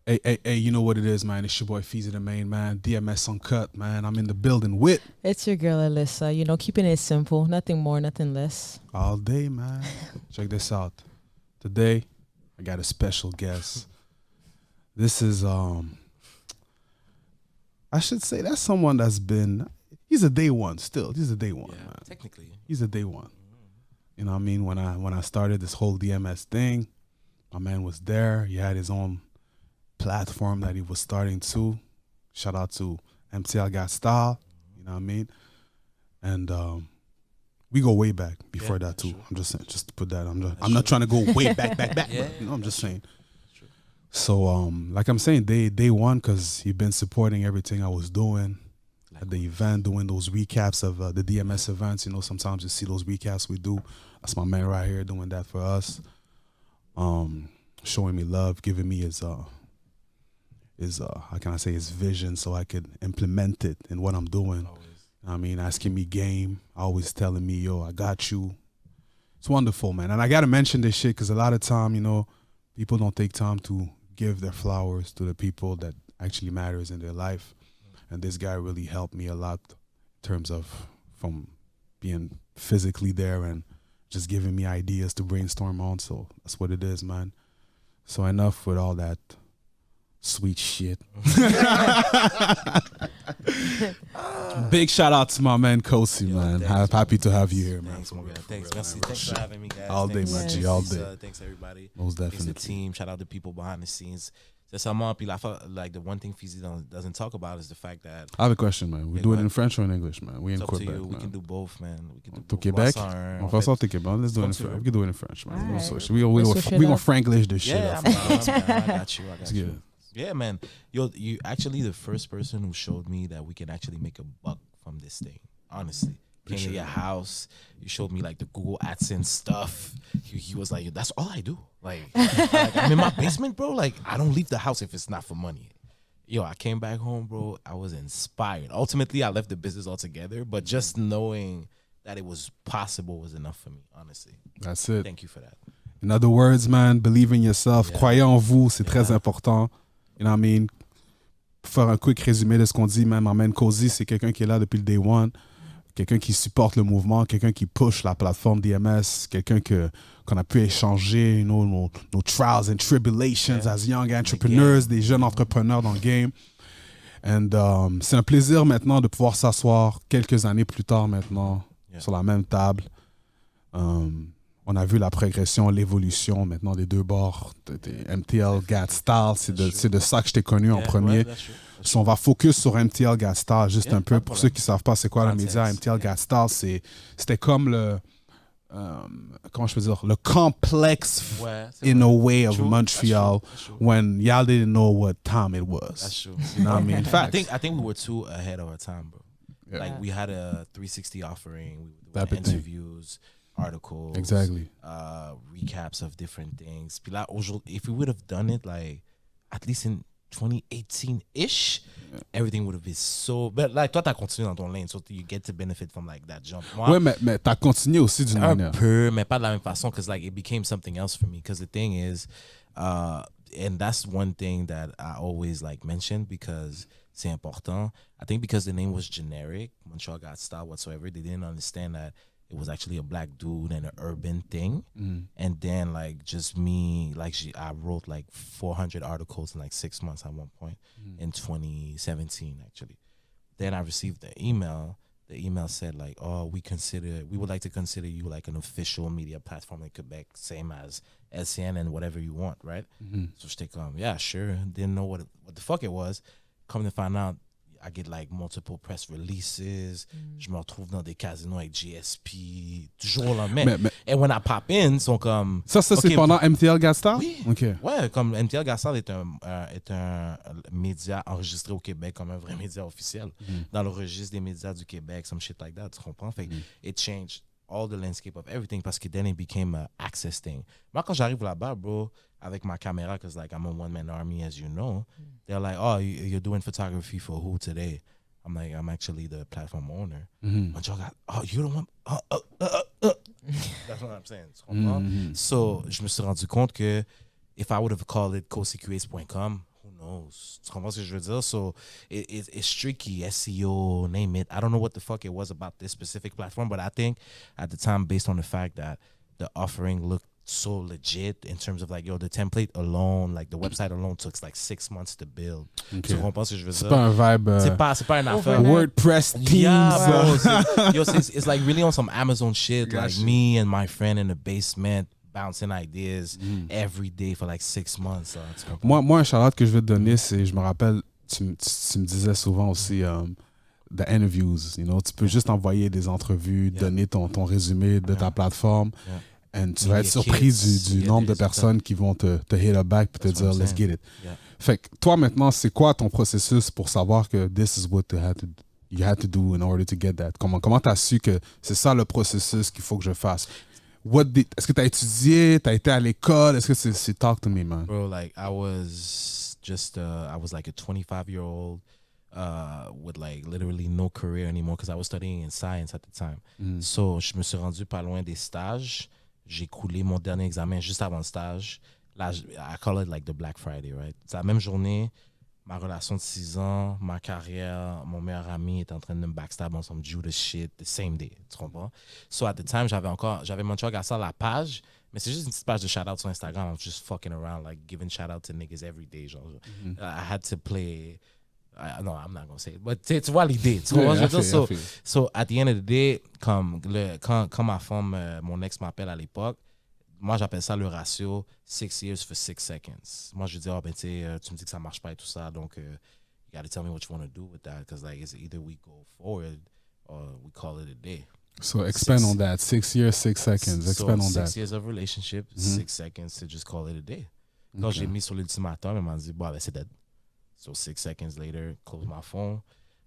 Hey, you know what it is, man. It's your boy Feezy the main man. DMS Uncut, man. I'm in the building with It's your girl Alyssa. You know, keeping it simple, nothing more, nothing less. all day, man. Check this out. Today, I got a special guest. This is I should say that's someone that's been he's a day one still. He's a day one, man. Technically. He's a day one. You know what I mean? When I started this whole DMS thing, my man was there. He had his own platform that he was starting to. Shout out to MontrealGotStyle. You know what I mean? And we go way back before that too. True. I'm just saying, just to put that. I'm not trying to go way back. Yeah, you know, I'm just saying. So like I'm saying, day one, because you've been supporting everything I was doing at the event, doing those recaps of the DMS events. You know, sometimes you see those recaps we do. That's my man right here doing that for us. Showing me love, giving me his how can I say, his vision so I could implement it in what I'm doing. Always. I mean, asking me game, always telling me, yo, I got you. It's wonderful, man. And I got to mention this shit because a lot of time, you know, people don't take time to give their flowers to the people that actually matters in their life. And this guy really helped me a lot in terms of from being physically there and just giving me ideas to brainstorm on. So that's what it is, man. So enough with all that sweet shit. Big shout out to my man Kosi, man. Happy to have you here, man. Thanks, man. Thanks for having me, guys. All day, man. G, all day. Thanks, everybody. Most definitely. Thanks to the team. Shout out to people behind the scenes. Like the one thing Feezy doesn't talk about is the fact that I have a question, man. We do it in French or in English, man? We in it's up to Quebec, you. man. We can do both, man. We can do To both. Quebec? En On va fait, sortir Québec. Let's do it in French. We can do it in French, man. Alright. No switch. We gonna Franglish this shit Yeah, up. I got you. Let's get it. Yeah, man. You actually the first person who showed me that we can actually make a buck from this thing. Honestly, came to your house. You showed me like the Google AdSense stuff. He was like, "That's all I do. Like I'm in my basement, bro. Like I don't leave the house if it's not for money." Yo, I came back home, bro. I was inspired. Ultimately, I left the business altogether, but just knowing that it was possible was enough for me. Honestly, That's it. thank you for that. In other words, man, believe in yourself. Yeah. Croyez en vous, c'est très important. You know what I mean? Pour faire un quick résumé de ce qu'on dit, man, my man Kosi, c'est quelqu'un qui est là depuis le day one. Quelqu'un qui supporte le mouvement, quelqu'un qui push la plateforme DMS, quelqu'un qu'on a pu échanger, you know, nos trials and tribulations as young entrepreneurs, des jeunes entrepreneurs dans le game. And c'est un plaisir maintenant de pouvoir s'asseoir quelques années plus tard maintenant sur la même table. On a vu la progression, l'évolution maintenant des deux bords. MontrealGotStyle, c'est de ça que je t'ai connu en premier. So on va focus sur MontrealGotStyle juste un peu. Pour ceux qui ne savent pas c'est quoi le média, MontrealGotStyle, c'était comme le... comment je peux dire? Le complexe in a way of Montreal when y'all didn't know what time it was. That's true. You know what I mean? Facts. I think we were too ahead of our time, bro. Yeah. Like we had a 360 offering, we Type were of thing. interviews, articles, Exactly. Recaps of different things. Puis là, if we would have done it like at least in 2018-ish, everything would have been so. But like toi, t'as continué dans ton lane, so you get to benefit from like that jump. Moi, Ouais, mais t'as continué aussi d'une un manière. peu, mais pas de la même façon, because like it became something else for me. Because the thing is, and that's one thing that I always like mention because c'est important. I think because the name was generic, MontrealGotStyle whatsoever, they didn't understand that it was actually a black dude and an urban thing. And then like just me, like I wrote like 400 articles in like 6 months at one point in 2017 actually. Then I received the email. The email said like, oh, we would like to consider you like an official media platform in Quebec, same as LCN and whatever you want, right? So j'étais comme, yeah, sure. Didn't know what the fuck it was. Come to find out, I get like multiple press releases. Je me retrouve dans des casinos avec GSP, toujours au lendemain. Et when I pop in, sont comme... Ça c'est pendant MontrealGotStyle? Oui. Okay. Ouais, comme MontrealGotStyle est un média enregistré au Québec comme un vrai média officiel. Dans le registre des médias du Québec, some shit like that, tu comprends? Fait que it changed all the landscape of everything parce que then it became a access thing. Moi, quand j'arrive là-bas, bro, avec ma caméra, because like I'm a one-man army, as you know, they're like, oh, you're doing photography for who today? I'm like, I'm actually the platform owner. But y'all got, oh, you're the one? That's what I'm saying. Tu comprends? So, je me suis rendu compte que if I would have called it KosiCreates.com, who knows? Tu comprends ce que je veux dire? So, it's tricky, SEO, name it. I don't know what the fuck it was about this specific platform, but I think at the time, based on the fact that the offering looked so legit in terms of like, yo, the template alone, like the website alone took like 6 months to build. Okay. Tu comprends ce que je veux dire? C'est pas un vibe. C'est pas une affaire. WordPress themes. Yeah, bro. Yo, it's like really on some Amazon shit. Gotcha. Like me and my friend in the basement bouncing ideas every day for like 6 months. Moi, un shout-out que je vais te donner, c'est, je me rappelle, tu me disais souvent aussi, the interviews, you know, tu peux juste envoyer des entrevues, donner ton résumé de ta plateforme. And tu vas être surpris du nombre de personnes qui vont te hit up back et te dire, let's get it. Fait que toi, maintenant, c'est quoi ton processus pour savoir que this is what you had to do in order to get that? Comment tu as su que c'est ça le processus qu'il faut que je fasse? Est-ce que tu as étudié? Tu as été à l'école? Est-ce que c'est talk to me, man? Bro, like, I was like a 25-year-old with like literally no career anymore because I was studying in science at the time. So, je me suis rendu pas loin des stages. J'ai coulé mon dernier examen juste avant le stage. Là, I call it like the Black Friday, right? C'est la même journée, ma relation de 6 ans, ma carrière, mon meilleur ami est en train de me backstab on some Judas shit the same day. Tu comprends? So at the time, j'avais MontrealGotStyle la page, mais c'est juste une petite page de shout-out sur Instagram. I was just fucking around, like giving shout-out to niggas every day. Genre. I had to play... no, I'm not going to say it. But tu vois l'idée. Tu vois, so, at the end of the day, quand ma femme, mon ex m'appelle à l'époque, moi, j'appelle ça le ratio 6 years for 6 seconds. Moi, je dis, oh, ben, tu me dis que ça marche pas et tout ça, donc you got to tell me what you want to do with that, because like, it's either we go forward or we call it a day. So expand on that. 6 years, 6 seconds. Expand on that. 6 years of relationship, 6 seconds to just call it a day. Quand j'ai mis sur l'ultimatum, elle m'a dit, bon, ben, c'est dead. So 6 seconds later, close my phone.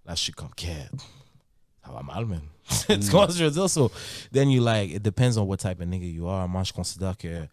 Là, je suis comme, ça va mal, man. Tu comprends ce que je veux dire? So then you like, it depends on what type of nigga you are. Moi, je considère que,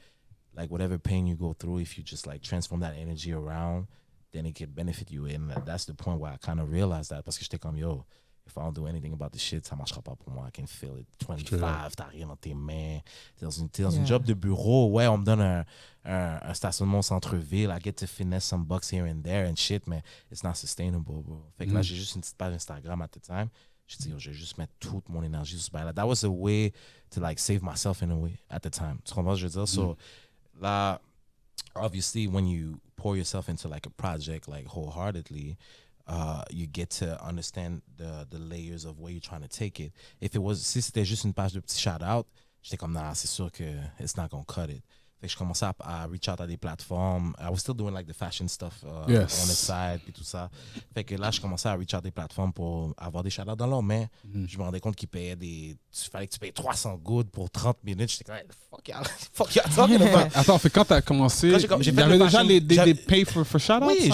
like, whatever pain you go through, if you just, like, transform that energy around, then it could benefit you. And that's the point where I kind of realized that. Parce que j'étais comme, yo, if I don't do anything about this shit, ça marchera pas pour moi. I can feel it. 25, t'as rien dans tes mains. T'es dans une job de bureau. Ouais, on me donne un stationnement au centre-ville. I get to finesse some bucks here and there and shit, mais it's not sustainable, bro. Fait que là, j'ai juste une petite page Instagram at the time. J'ai dit, yo, je vais juste mettre toute mon énergie sur ce bail-là. That was a way to, like, save myself in a way at the time. Tu comprends ce que je veux dire? So, là, obviously, when you pour yourself into, like, a project, like, wholeheartedly, you get to understand the layers of where you're trying to take it. Si c'était juste une page de petit shout-out, j'étais comme, nah, c'est sûr que it's not gonna cut it. Fait que je commençais à reach out à des plateformes. I was still doing like the fashion stuff on the side puis tout ça. Fait que là, je commençais à reach out à des plateformes pour avoir des shout-outs dans leurs mains. Je me rendais compte qu'ils payaient il fallait que tu payes 300 good pour 30 minutes. J'étais comme, fuck y'all talking about. Attends, fait quand t'as commencé, il y avait déjà des pay for shout-outs? Oui,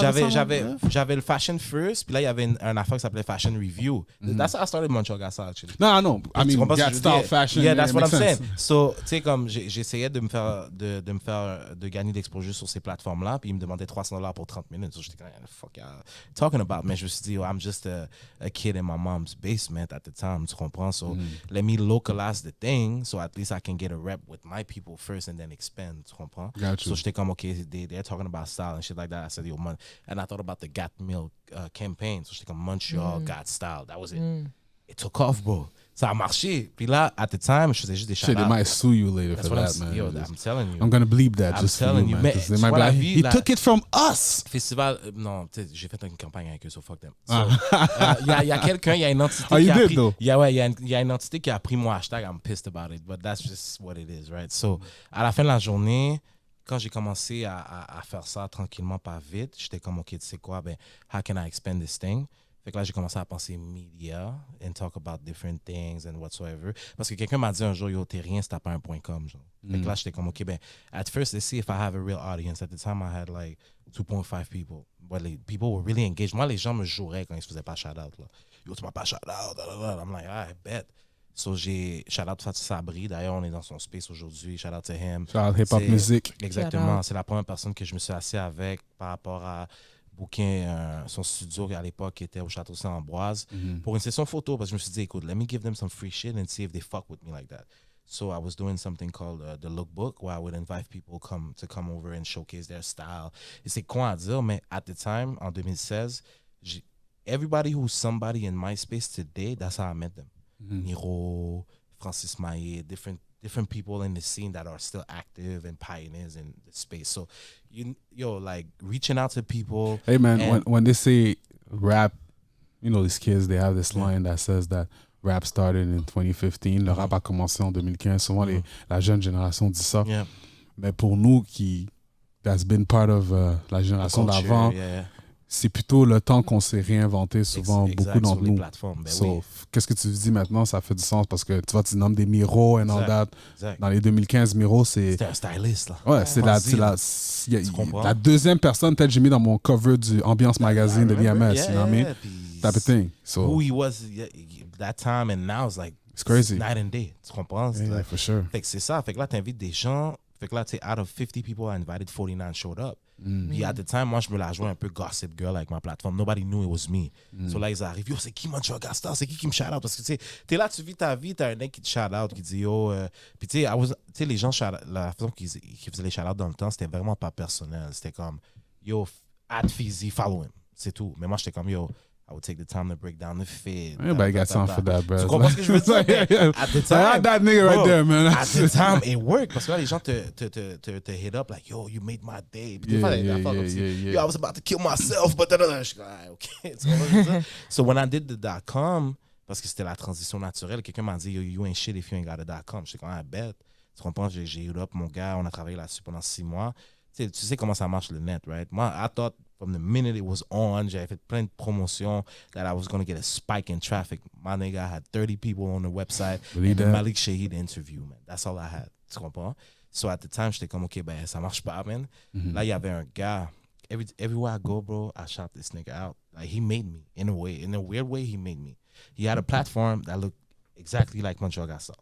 j'avais le fashion first, puis là, il y avait un affaire qui s'appelait fashion review. That's how I started MontrealGotStyle, actually. No, I mean, GotStyle fashion. Yeah, that's what I'm saying. So, tu sais, comme j'essayais de gagner d'exposure sur ces plateformes-là, puis ils me demandaient $300 pour 30 minutes. So, j'étais comme, fuck y'all talking about. Mais je me suis dit, I'm just a kid in my mom's basement at the time, tu comprends? So, let me localize the thing, so at least I can get a rep with my people first and then expand, tu comprends? Gotcha. So, j'étais comme, okay, they're talking about style and shit like that. I said, yo, man. And I thought about the Got Milk campaign. So, j'étais comme, MontrealGotStyle. That was it. It took off, bro. Ça a marché. Puis là, at the time, je faisais juste des shout-outs. Shit, they might sue you later for that, man. Yo, I'm telling you. I'm gonna bleep that I'm just for telling you, you, man. mais They might be like, he took it from us. Festival, non, j'ai fait une campagne avec eux, so fuck them. So, y a quelqu'un, il y a une entité qui a pris... Il y a une entité qui a pris mon hashtag, I'm pissed about it, but that's just what it is, right? So, à la fin de la journée, quand j'ai commencé à faire ça tranquillement, pas vite, j'étais comme, OK, tu sais quoi, ben, how can I expand this thing? Fait que là, j'ai commencé à penser media and talk about different things and whatsoever. Parce que quelqu'un m'a dit un jour, yo, t'es rien si t'as pas un .com, genre. Fait que là, j'étais comme, OK, ben, at first, let's see if I have a real audience. At the time, I had like 2.5 people. But like, people were really engaged. Moi, les gens me joueraient quand ils se faisaient pas shout-out, là. Yo, tu m'as pas shout-out, I'm like, I bet. So, j'ai shout-out Fatih Sabri. D'ailleurs, on est dans son space aujourd'hui. Shout-out to him. Shout-out hip-hop music. Exactement. C'est la première personne que je me suis assis avec par rapport à booker son studio à l'époque qui était au Château Saint-Ambroise pour une session photo parce que je me suis dit, écoute, let me give them some free shit and see if they fuck with me like that. So I was doing something called the Lookbook, where I would invite people to come over and showcase their style. Et c'est con à dire, mais at the time, en 2016, everybody who's somebody in MySpace today, that's how I met them. Niro, Francis Maillet, different people in the scene that are still active and pioneers in the space. So, like reaching out to people. Hey man, when they say rap, these kids, they have this line that says that rap started in 2015. Le rap a commencé en 2015. Souvent, la jeune génération dit ça. Yeah. Mais pour nous that's been part of la génération d'avant, c'est plutôt le temps qu'on s'est réinventé souvent, beaucoup d'entre nous. Qu'est-ce que tu dis maintenant, ça fait du sens parce que tu vois, tu nommes des Miro and all that. Dans les 2015, Miro, c'était un styliste, là. Ouais, c'est la deuxième personne, peut-être j'ai mis dans mon cover du Ambiance Magazine de l'IMS, you know what I mean? Type of thing. So, who he was that time and now is like it's crazy. Night and day. Tu comprends? Yeah, for sure. Fait que c'est ça. Fait que là, t'invites des gens. Fait que là, tu sais, out of 50 people I invited, 49 showed up. Puis at the time, moi, je me la jouais un peu gossip girl avec ma plateforme. Nobody knew it was me. So là, ils arrivent, yo, c'est qui MontrealGotStyle? C'est qui me shout out? Parce que tu sais, t'es là, tu vis ta vie, t'as un mec qui te shout out, qui dit yo. Puis tu sais, les gens, la façon qu'ils faisaient les shout out dans le temps, c'était vraiment pas personnel. C'était comme, yo, at Feezy, follow him. C'est tout. Mais moi, j'étais comme, yo, I would take the time to break down the fit. Everybody got something for that, bro. Tu comprends ce que je veux dire? At the time, that nigga right there, man. At the time, it worked. Parce que là, les gens te hit up like, yo, you made my day. Puis des fois, yo, I was about to kill myself, but je suis like, okay. So when I did the .com, parce que c'était la transition naturelle, quelqu'un m'a dit, yo, you ain't shit if you ain't got a .com. J'étais comme, I bet. Tu comprends? J'ai hit up mon gars, on a travaillé là-dessus pendant 6 mois. Tu sais comment ça marche le net, right? Moi, I thought from the minute it was on, j'avais fait plein de promotions that I was going to get a spike in traffic. My nigga, I had 30 people on the website. And the Malik Shahid interview, man. That's all I had. Tu comprends? So at the time, j'étais comme, OK, ben, ça marche pas, man. Là, il y avait un gars. Everywhere I go, bro, I shout this nigga out. Like, he made me, in a way. In a weird way, he made me. He had a platform that looked exactly like MontrealGotStyle.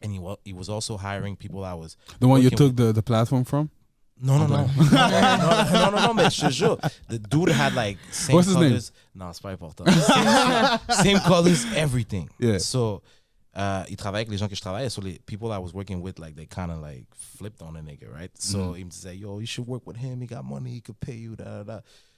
And he was also hiring people I was... The one you took the platform from? No, mais je te jure. The dude had like same What's his colors. Non, c'est pas important. Same colors, everything. Yeah. So, il travaillait avec les gens que je travaillais. So, les people I was working with, like, they kind of like flipped on a nigga, right? So, il me disait, yo, you should work with him. He got money. He could pay you, da.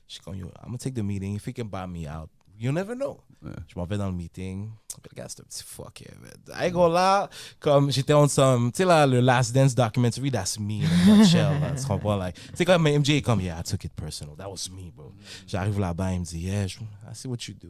Je suis comme, yo, I'm going to take the meeting. If he can buy me out, you never know. Yeah. Je m'en vais dans le meeting. Le gars, c'était un petit fuck yeah, man. I go là, comme j'étais on some, tu sais là, le Last Dance documentary, that's me in a nutshell, là, tu comprends? Like, tu sais, comme MJ est comme, yeah, I took it personal. That was me, bro. J'arrive là-bas, il me dit, yeah, I see what you do.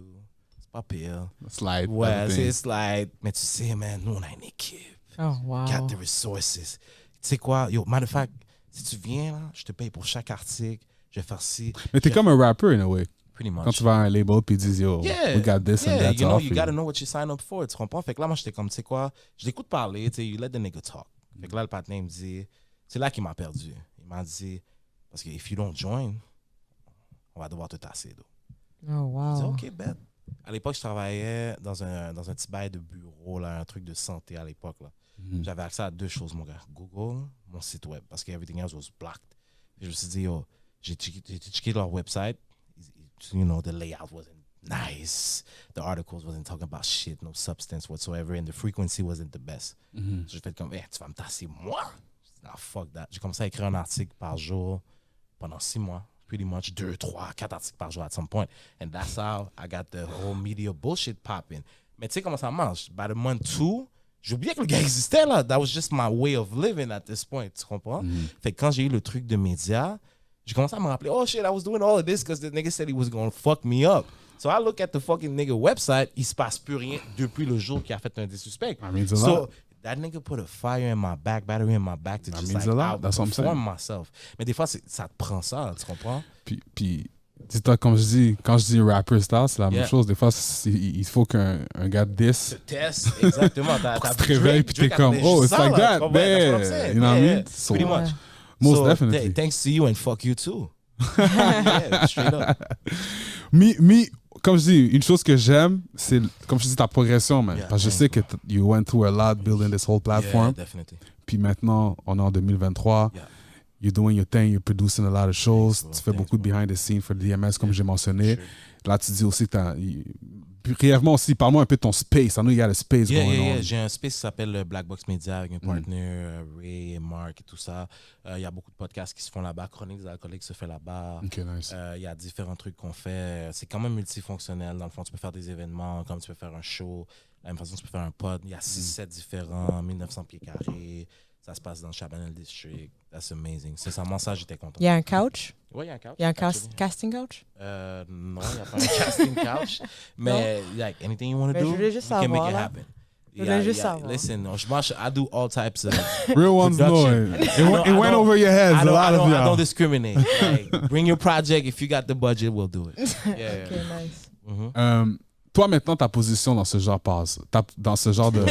C'est pas pire. Slide. Ouais, c'est slide. Mais tu sais, man, nous, on a une équipe. Oh, wow. Got the resources. Tu sais quoi? Yo, matter of fact, si tu viens là, je te paye pour chaque article. Je vais faire ci. Mais t'es comme un rapper, in a way. Pretty much. Quand tu vas à un label puis ils disent, yo, we got this and that's all. You gotta know what you sign up for. Tu comprends? Fait que là, moi, j'étais comme, tu sais quoi? Je l'écoute parler, tu sais, you let the nigga talk. Fait que là, le partenaire me dit, c'est là qu'il m'a perdu. Il m'a dit, parce que if you don't join, on va devoir te tasser, d'eau. Oh, wow. Je dis, OK, bet. À l'époque, je travaillais dans un petit bail de bureau, là, un truc de santé à l'époque, là. J'avais accès à 2 choses, mon gars. Google, mon site web, parce que everything else was blocked. Et je me suis dit, yo, j'ai checké leur website. You know, the layout wasn't nice. The articles wasn't talking about shit, no substance whatsoever, and the frequency wasn't the best. So j'ai fait comme, tu vas me tasser moi? Nah, fuck that. J'ai commencé à écrire un article par jour pendant 6 mois. Pretty much 2, 3, 4 articles par jour at some point. And that's how I got the whole media bullshit popping. Mais tu sais comment ça marche? By the month 2, j'ai oublié que le gars existait là. That was just my way of living at this point. Tu comprends? Fait que quand j'ai eu le truc de médias, j'ai commencé à me rappeler, oh shit, I was doing all of this because the nigga said he was going to fuck me up. So I look at the fucking nigga website, il se passe plus rien depuis le jour qu'il a fait un disrespect. That means a so lot. That nigga put a fire in my back, battery in my back to That just means like a lot. That's what I'm saying. outperform myself. Mais des fois, ça te prend ça, tu comprends? Puis dis-toi, quand je dis rapper star, c'est la même chose. Des fois, il faut qu'un gars de 10 test, exactement. tu te réveilles puis t'es comme, oh, it's like that. You know what I mean? So, pretty much. Most definitely. Thanks to you and fuck you too. Yeah, straight up. Comme je dis, une chose que j'aime, c'est, comme je dis, ta progression, man. Parce que je sais que you went through a lot building this whole platform. Yeah, definitely. Puis maintenant, on est en 2023. Yeah. You're doing your thing, you're producing a lot of shows. Tu fais beaucoup de behind the scenes for the DMS, comme j'ai mentionné. Sure. Là, tu dis aussi que brièvement aussi, parle-moi un peu de ton space. I know you got a space going on. J'ai un space qui s'appelle le Blkbox Media avec un partner, Ray et Mark et tout ça. Il y a beaucoup de podcasts qui se font là-bas. Chroniques des alcooliques se fait là-bas. OK, nice. Il y a différents trucs qu'on fait. C'est quand même multifonctionnel. Dans le fond, tu peux faire des événements, comme tu peux faire un show. De la même façon, tu peux faire un pod. Il y a 6-7 différents, 1900 pieds carrés. Ça se passe dans le Chabanel District. That's amazing. C'est ça, ça, j'étais content. Il y a un couch? Oui, il y a un couch. Il y a un casting couch? Non, il n'y a pas un casting couch. Mais, like, anything you want to do, je voulais juste you can make savoir, it là. happen. Je voulais juste savoir. Listen, I do all types of Real ones know it. It went over your heads. I don't discriminate. Like, bring your project. If you got the budget, we'll do it. Yeah. Okay, nice. Toi, maintenant, ta position dans ce genre passe. Dans ce genre de...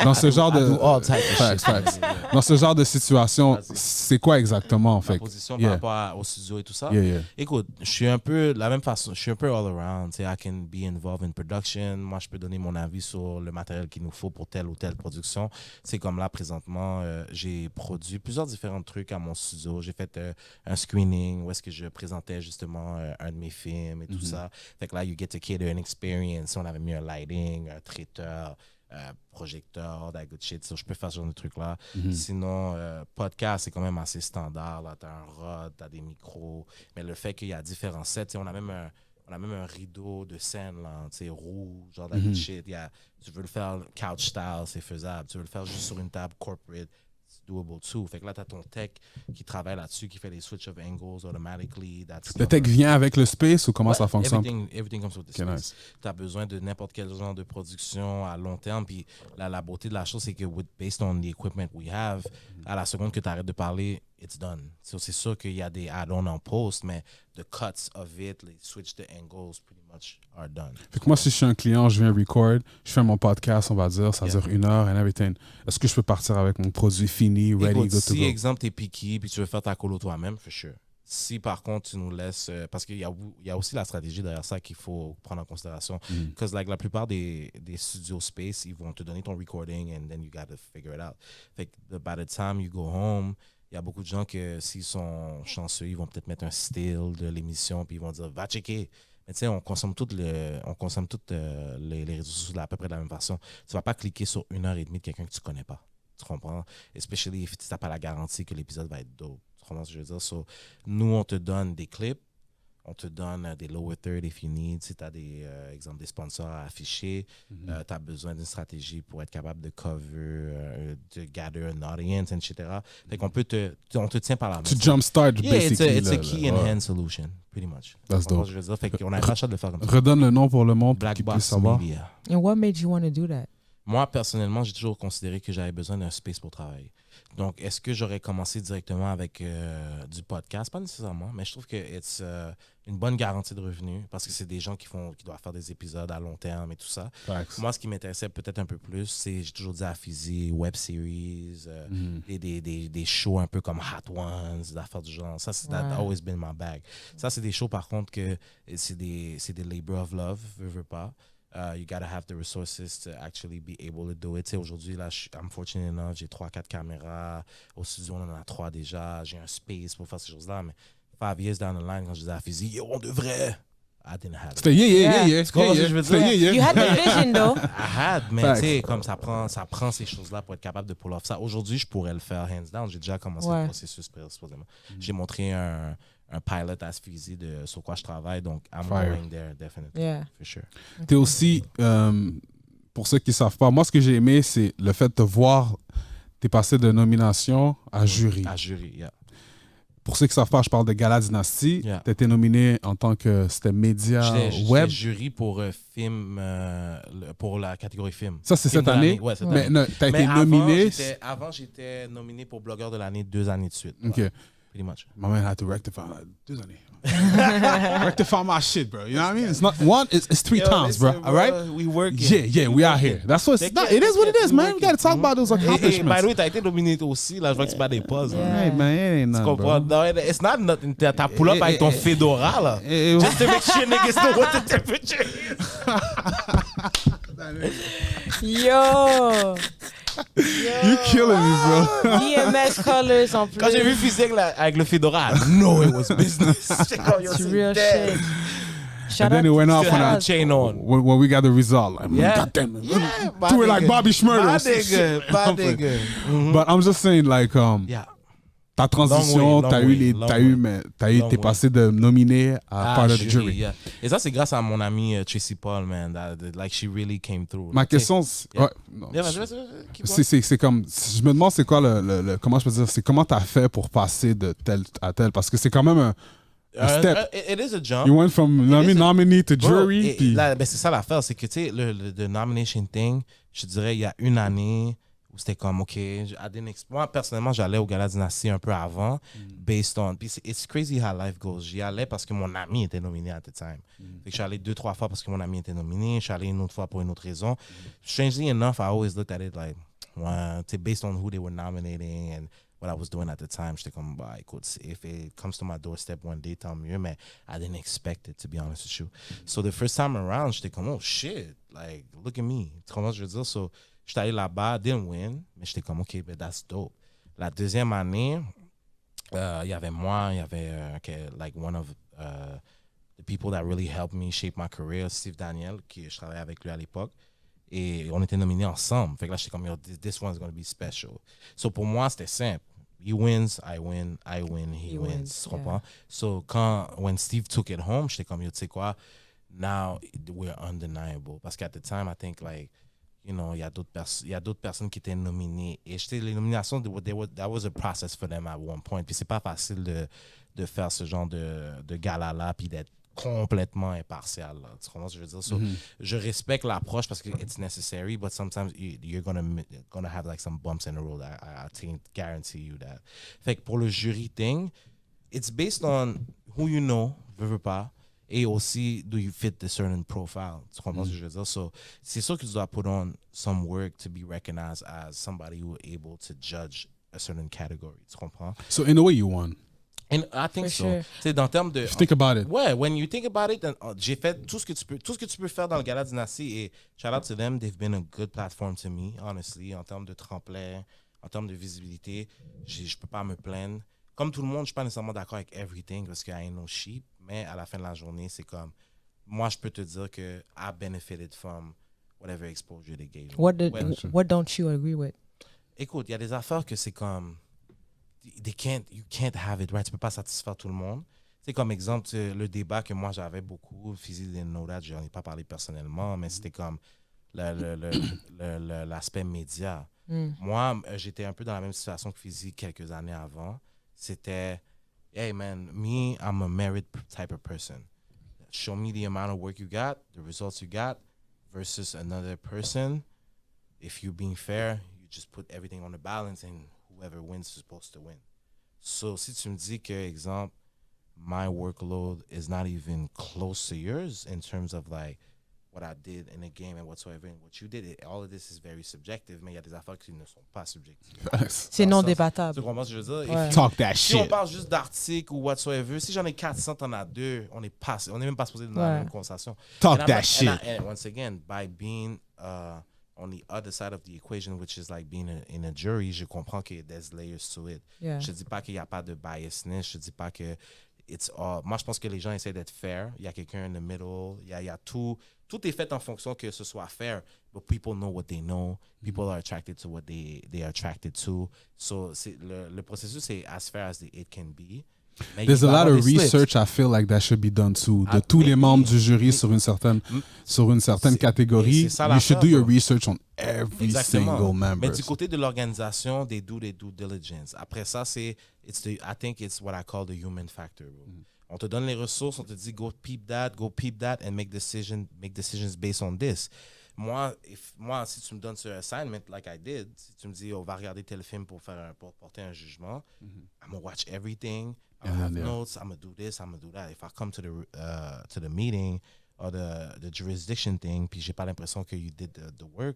Dans ce genre de... I do all types of Facts. Dans ce genre de situation, c'est quoi exactement? Ma position par rapport au studio et tout ça? Écoute, je suis un peu la même façon. Je suis un peu all around. I can be involved in production. Moi, je peux donner mon avis sur le matériel qu'il nous faut pour telle ou telle production. C'est comme là, présentement, j'ai produit plusieurs différents trucs à mon studio. J'ai fait un screening où est-ce que je présentais justement un de mes films et tout ça. Fait que là, you get to cater an experience. On avait mis un lighting, un traiteur, projecteur, that good shit. So, je peux faire ce genre de trucs-là. Sinon, podcast, c'est quand même assez standard. Là, t'as un rod, t'as des micros. Mais le fait qu'il y a différents sets, on a même un rideau de scène là, rouge, genre that good shit. Tu veux le faire couch style, c'est faisable. Tu veux le faire juste sur une table corporate, it's doable too. Fait que là, t'as ton tech qui travaille là-dessus, qui fait les switch of angles automatically. Le tech vient avec le space ou comment ça fonctionne? Everything comes with the space. Nice. Tu as besoin de n'importe quel genre de production à long terme. Puis la beauté de la chose, c'est que based on the equipment we have, à la seconde que tu arrêtes de parler, it's done. So, c'est sûr qu'il y a des add-ons en post, mais the cuts of it, les switch the angles, pretty much are done. Fait que moi, si je suis un client, je viens record, je fais mon podcast, on va dire, ça dure 1 heure and everything. Est-ce que je peux partir avec mon produit fini, ready, Écoute, good to go? Si, exemple, t'es picky puis tu veux faire ta colo toi-même, for sure. Si par contre tu nous laisses, parce qu'il y a aussi la stratégie derrière ça qu'il faut prendre en considération. Parce que la plupart des studio space, ils vont te donner ton recording and then you got to figure it out. Fait que by the time you go home, il y a beaucoup de gens que s'ils sont chanceux, ils vont peut-être mettre un still de l'émission puis ils vont dire va checker. Mais tu sais, on consomme toutes les réseaux sociaux à peu près de la même façon. Tu vas pas cliquer sur 1h30 de quelqu'un que tu connais pas. Tu comprends? Especially if tu n'as pas la garantie que l'épisode va être dope. Tu comprends ce que je veux dire? So, nous, on te donne des clips, on te donne des lower third if you need. Si tu as des sponsors à afficher, tu as besoin d'une stratégie pour être capable de cover, de gather an audience, etc. Fait qu'on on te tient par la main. Tu jumpstart, basically. It's a key in hand solution, pretty much. That's dope. Je veux dire, fait qu'on a l'achat de le faire comme ça. Redonne le nom pour le monde pour qu'ils Blkbox puissent savoir. Media. And what made you want to do that? Moi, personnellement, j'ai toujours considéré que j'avais besoin d'un space pour travailler. Donc, est-ce que j'aurais commencé directement avec du podcast? Pas nécessairement, mais je trouve que c'est une bonne garantie de revenus parce que c'est des gens qui doivent faire des épisodes à long terme et tout ça. Facts. Moi, ce qui m'intéressait peut-être un peu plus, c'est, j'ai toujours dit à Feezy, web series, des shows un peu comme Hot Ones, des affaires du genre. Ça, that's always been my bag. Ça, c'est des shows, par contre, que c'est des labor of love, veux pas. You gotta have the resources to actually be able to do it. T'sais, aujourd'hui, là, I'm fortunate enough, j'ai 3-4 caméras. Au studio, on en a 3 déjà. J'ai un space pour faire ces choses-là. Mais 5 years down the line, quand je disais à Feezy, yo, on devrait. I didn't have it. C'était yeah. Tu comprends ce que je veux dire? You had the vision, though. I had, mais tu sais, comme ça prend ces choses-là pour être capable de pull off ça. Aujourd'hui, je pourrais le faire hands down. J'ai déjà commencé le processus, supposément. J'ai montré un pilot à Feezy sur quoi je travaille, donc I'm going there, definitely, for sure. T'es aussi, pour ceux qui ne savent pas, moi, ce que j'ai aimé, c'est le fait de te voir, t'es passé de nomination à jury. À jury, yeah. Pour ceux qui ne savent pas, je parle de Gala Dynasty. Yeah. Tu as été nominé en tant que c'était média web. J'étais jury pour film, pour la catégorie film. Ça, c'est cette année? Ouais, cette année. Mais tu as été nominé. Avant, j'étais nominé pour blogueur de l'année 2 années de suite. OK. Ouais. Pretty much. My man had to rectify like 2 années. Rectify my shit, bro. You know what I mean? It's not one, it's 3 times, bro. All right? We work. Yeah, we out here. That's what it is what it is, man. We got to talk about those accomplishments. By the way, t'as été nominé aussi. Là, je vois que c'est pas des pauses. Hey, man, it ain't nothing, bro. No, it's not nothing. T'as pull up avec ton fedora, là. Just to make sure niggas know what the temperature is. Yo! You killing me, bro. DMS colors en plus. Quand j'ai vu Feezy avec le fedora, I know it was business. It's real shit. Shout then out it went to off Still when have I the chain on. when we got the result. Like, Yeah. God damn it. Yeah, my Do it like nigga. Bobby Schmurder. My nigga, my nigga. Mhm. But I'm just saying, like, Yeah. ta transition, Long t'as way, eu les, long t'as way. eu, mais t'es passé de nominé à part of the jury. Yeah. Et ça, c'est grâce à mon ami Tracy Paul, man. Like, she really came through. Ma question, Yeah. ouais, non, Yeah, keep going. c'est comme, je me demande c'est quoi comment je peux dire, c'est comment t'as fait pour passer de tel à tel, parce que c'est quand même un step. It is a jump. You went from nominee to Bro, jury. et Puis, là, ben c'est ça l'affaire, c'est que, tu sais, le nomination thing, je te dirais, il y a une année où c'était comme, OK, moi, personnellement, j'allais au Gala Dynastie un peu avant, based on, puis it's crazy how life goes. J'y allais parce que mon ami était nominé at the time. Fait que je suis allé 2-3 fois parce que mon ami était nominé, je suis allé une autre fois pour une autre raison. Strangely enough, I always looked at it like, ouais, tu sais, based on who they were nominating and what I was doing at the time, j'étais comme, bah, écoute, if it comes to my doorstep one day, tant mieux, mais I didn't expect it, to be honest with you. So the first time around, j'étais comme, oh shit, like, look at me. Tu comprends ce que je veux dire? So, j'étais allé là-bas, didn't win, mais j'étais comme, OK, but that's dope. La deuxième année, il y avait moi, il y avait, like, one of the people that really helped me shape my career, Steve Daniel, qui je travaillais avec lui à l'époque. Et on était nominés ensemble. Fait que là, j'étais comme, yo, this one's going to be special. So, pour moi, c'était simple. He wins, I win, he wins. Tu comprends? So, when Steve took it home, j'étais comme, yo, tu sais quoi, now we're undeniable. Parce qu'à the time, I think, like, you know, il y a d'autres personnes qui étaient nominées. Et les nominations, that was a process for them at one point. Puis c'est pas facile de faire ce genre de gala-là, puis d'être complètement impartial. Là. Tu comprends ce que je veux dire? So, je respecte l'approche parce que it's necessary, but sometimes you're gonna have like some bumps in the road. I think, guarantee you that. Fait que pour le jury thing, it's based on who you know, veux pas, et aussi do you fit the certain profile. Tu comprends ce que je veux dire? So, c'est sûr que tu dois put on some work to be recognized as somebody who is able to judge a certain category. Tu comprends? so in a way, you won. And I think For so. sure. Tu sais, dans termes de... If you think about it. Ouais, when you think about it, j'ai fait tout ce que tu peux faire dans le Gala Dynastie et shout out to them, they've been a good platform to me, honestly, en termes de tremplin, en termes de visibilité, je peux pas me plaindre. Comme tout le monde, je suis pas nécessairement d'accord avec everything parce qu'il y a no sheep, mais à la fin de la journée, c'est comme, moi, je peux te dire que I benefited from whatever exposure they gave me. What don't you agree with? Écoute, il y a des affaires que c'est comme, you can't have it, right? Tu peux pas satisfaire tout le monde. C'est comme exemple, le débat que moi j'avais beaucoup, Feezy didn't know that, j'en ai pas parlé personnellement, mais c'était comme l'aspect média. Moi, j'étais un peu dans la même situation que Feezy quelques années avant. C'était, hey man, me, I'm a merit type of person. Show me the amount of work you got, the results you got, versus another person. If you're being fair, you just put everything on the balance and whoever wins is supposed to win. So, si tu me dis que, exemple, my workload is not even close to yours in terms of like what I did in the game and whatsoever and what you did, all of this is very subjective, mais il y a des affaires qui ne sont pas subjectives. C'est non débattable. Tu comprends ce que je veux dire? Ouais. Talk that Si on shit. parle juste d'articles ou whatsoever, si j'en ai 400, t'en as 2, on est même pas supposé dans la même conversation. Talk And that I'm shit. and once again, by being on the other side of the equation, which is like being in a jury, je comprends que there's layers to it. Yeah. Je dis pas qu'il y a pas de biasness, je dis pas que it's all. Moi, je pense que les gens essaient d'être fair. Il y a quelqu'un in the middle. Il y a tout. Tout est fait en fonction que ce soit fair. But people know what they know. People are attracted to what they are attracted to. So, le processus est as fair as it can be. Mais There's il a va y lot avoir of des splits. research I feel like that should be done too. De tous les membres du jury sur une certaine catégorie, c'est ça you should do l'affaire, your bro. research on every single member. Mais du côté de l'organisation, they do their due diligence. Après ça, I think it's what I call the human factor. Bro. On te donne les ressources, on te dit go peep that, and make decisions based on this. Moi, si tu me donnes ce assignment like I did, si tu me dis on va regarder tel film pour porter un jugement, I'm gonna watch everything. I'm gonna have notes. I'm gonna do this. I'm gonna do that. If I come to the meeting or the jurisdiction thing, puis j'ai pas l'impression que you did the work,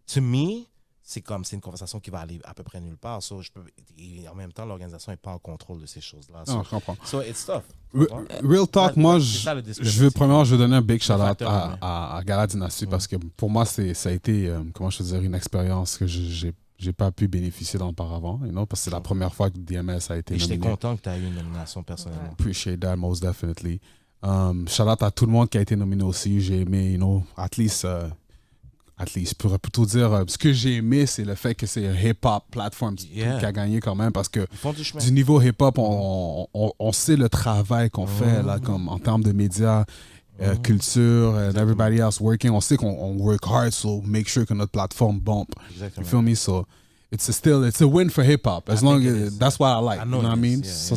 to me, c'est une conversation qui va aller à peu près nulle part. So, et en même temps, l'organisation n'est pas en contrôle de ces choses-là. So, Non, je comprends. So it's tough. Real talk, moi, c'est ça, le je veux donner un big shout-out facteur humain. à Gala Dynasty parce que pour moi, ça a été, comment je peux dire, une expérience que j'ai pas pu bénéficier d'auparavant, parce que c'est la première fois que DMS a été Et j'étais nominé. content que tu aies eu une nomination personnellement. Appreciate that, most definitely. Shout out à tout le monde qui a été nominé aussi. J'ai aimé, at least, je pourrais plutôt dire, ce que j'ai aimé, c'est le fait que c'est un hip-hop platform qui a gagné quand même, parce que du niveau hip-hop, on sait le travail qu'on fait là, comme en termes de médias, culture, and everybody else working. On sait qu'on work hard, so make sure que notre plateforme bump. You feel me? So it's a win for hip-hop. As long as that's what I like. You know what I mean? C'est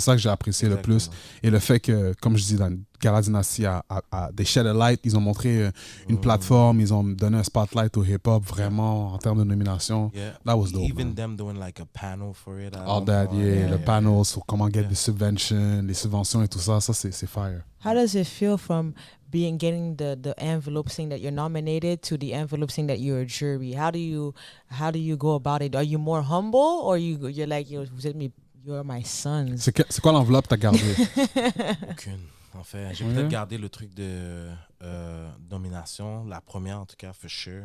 ça que j'ai apprécié le plus. Et le fait que, comme je dis, dans Gala Dynasty, they shed a light, ils ont montré une plateforme, ils ont donné un spotlight au hip-hop, vraiment, en termes de nomination. That was dope. Even them doing like a panel for it. All that, le panel, sur comment get the subvention, les subventions et tout ça, c'est fire. How does it feel from getting the envelope saying that you're nominated to the envelope saying that you're a jury? How do you go about it? Are you more humble, or you're like, you're my sons? C'est quoi l'enveloppe t'as gardé? Aucune. En fait, j'ai peut-être gardé le truc de nomination, la première en tout cas, for sure.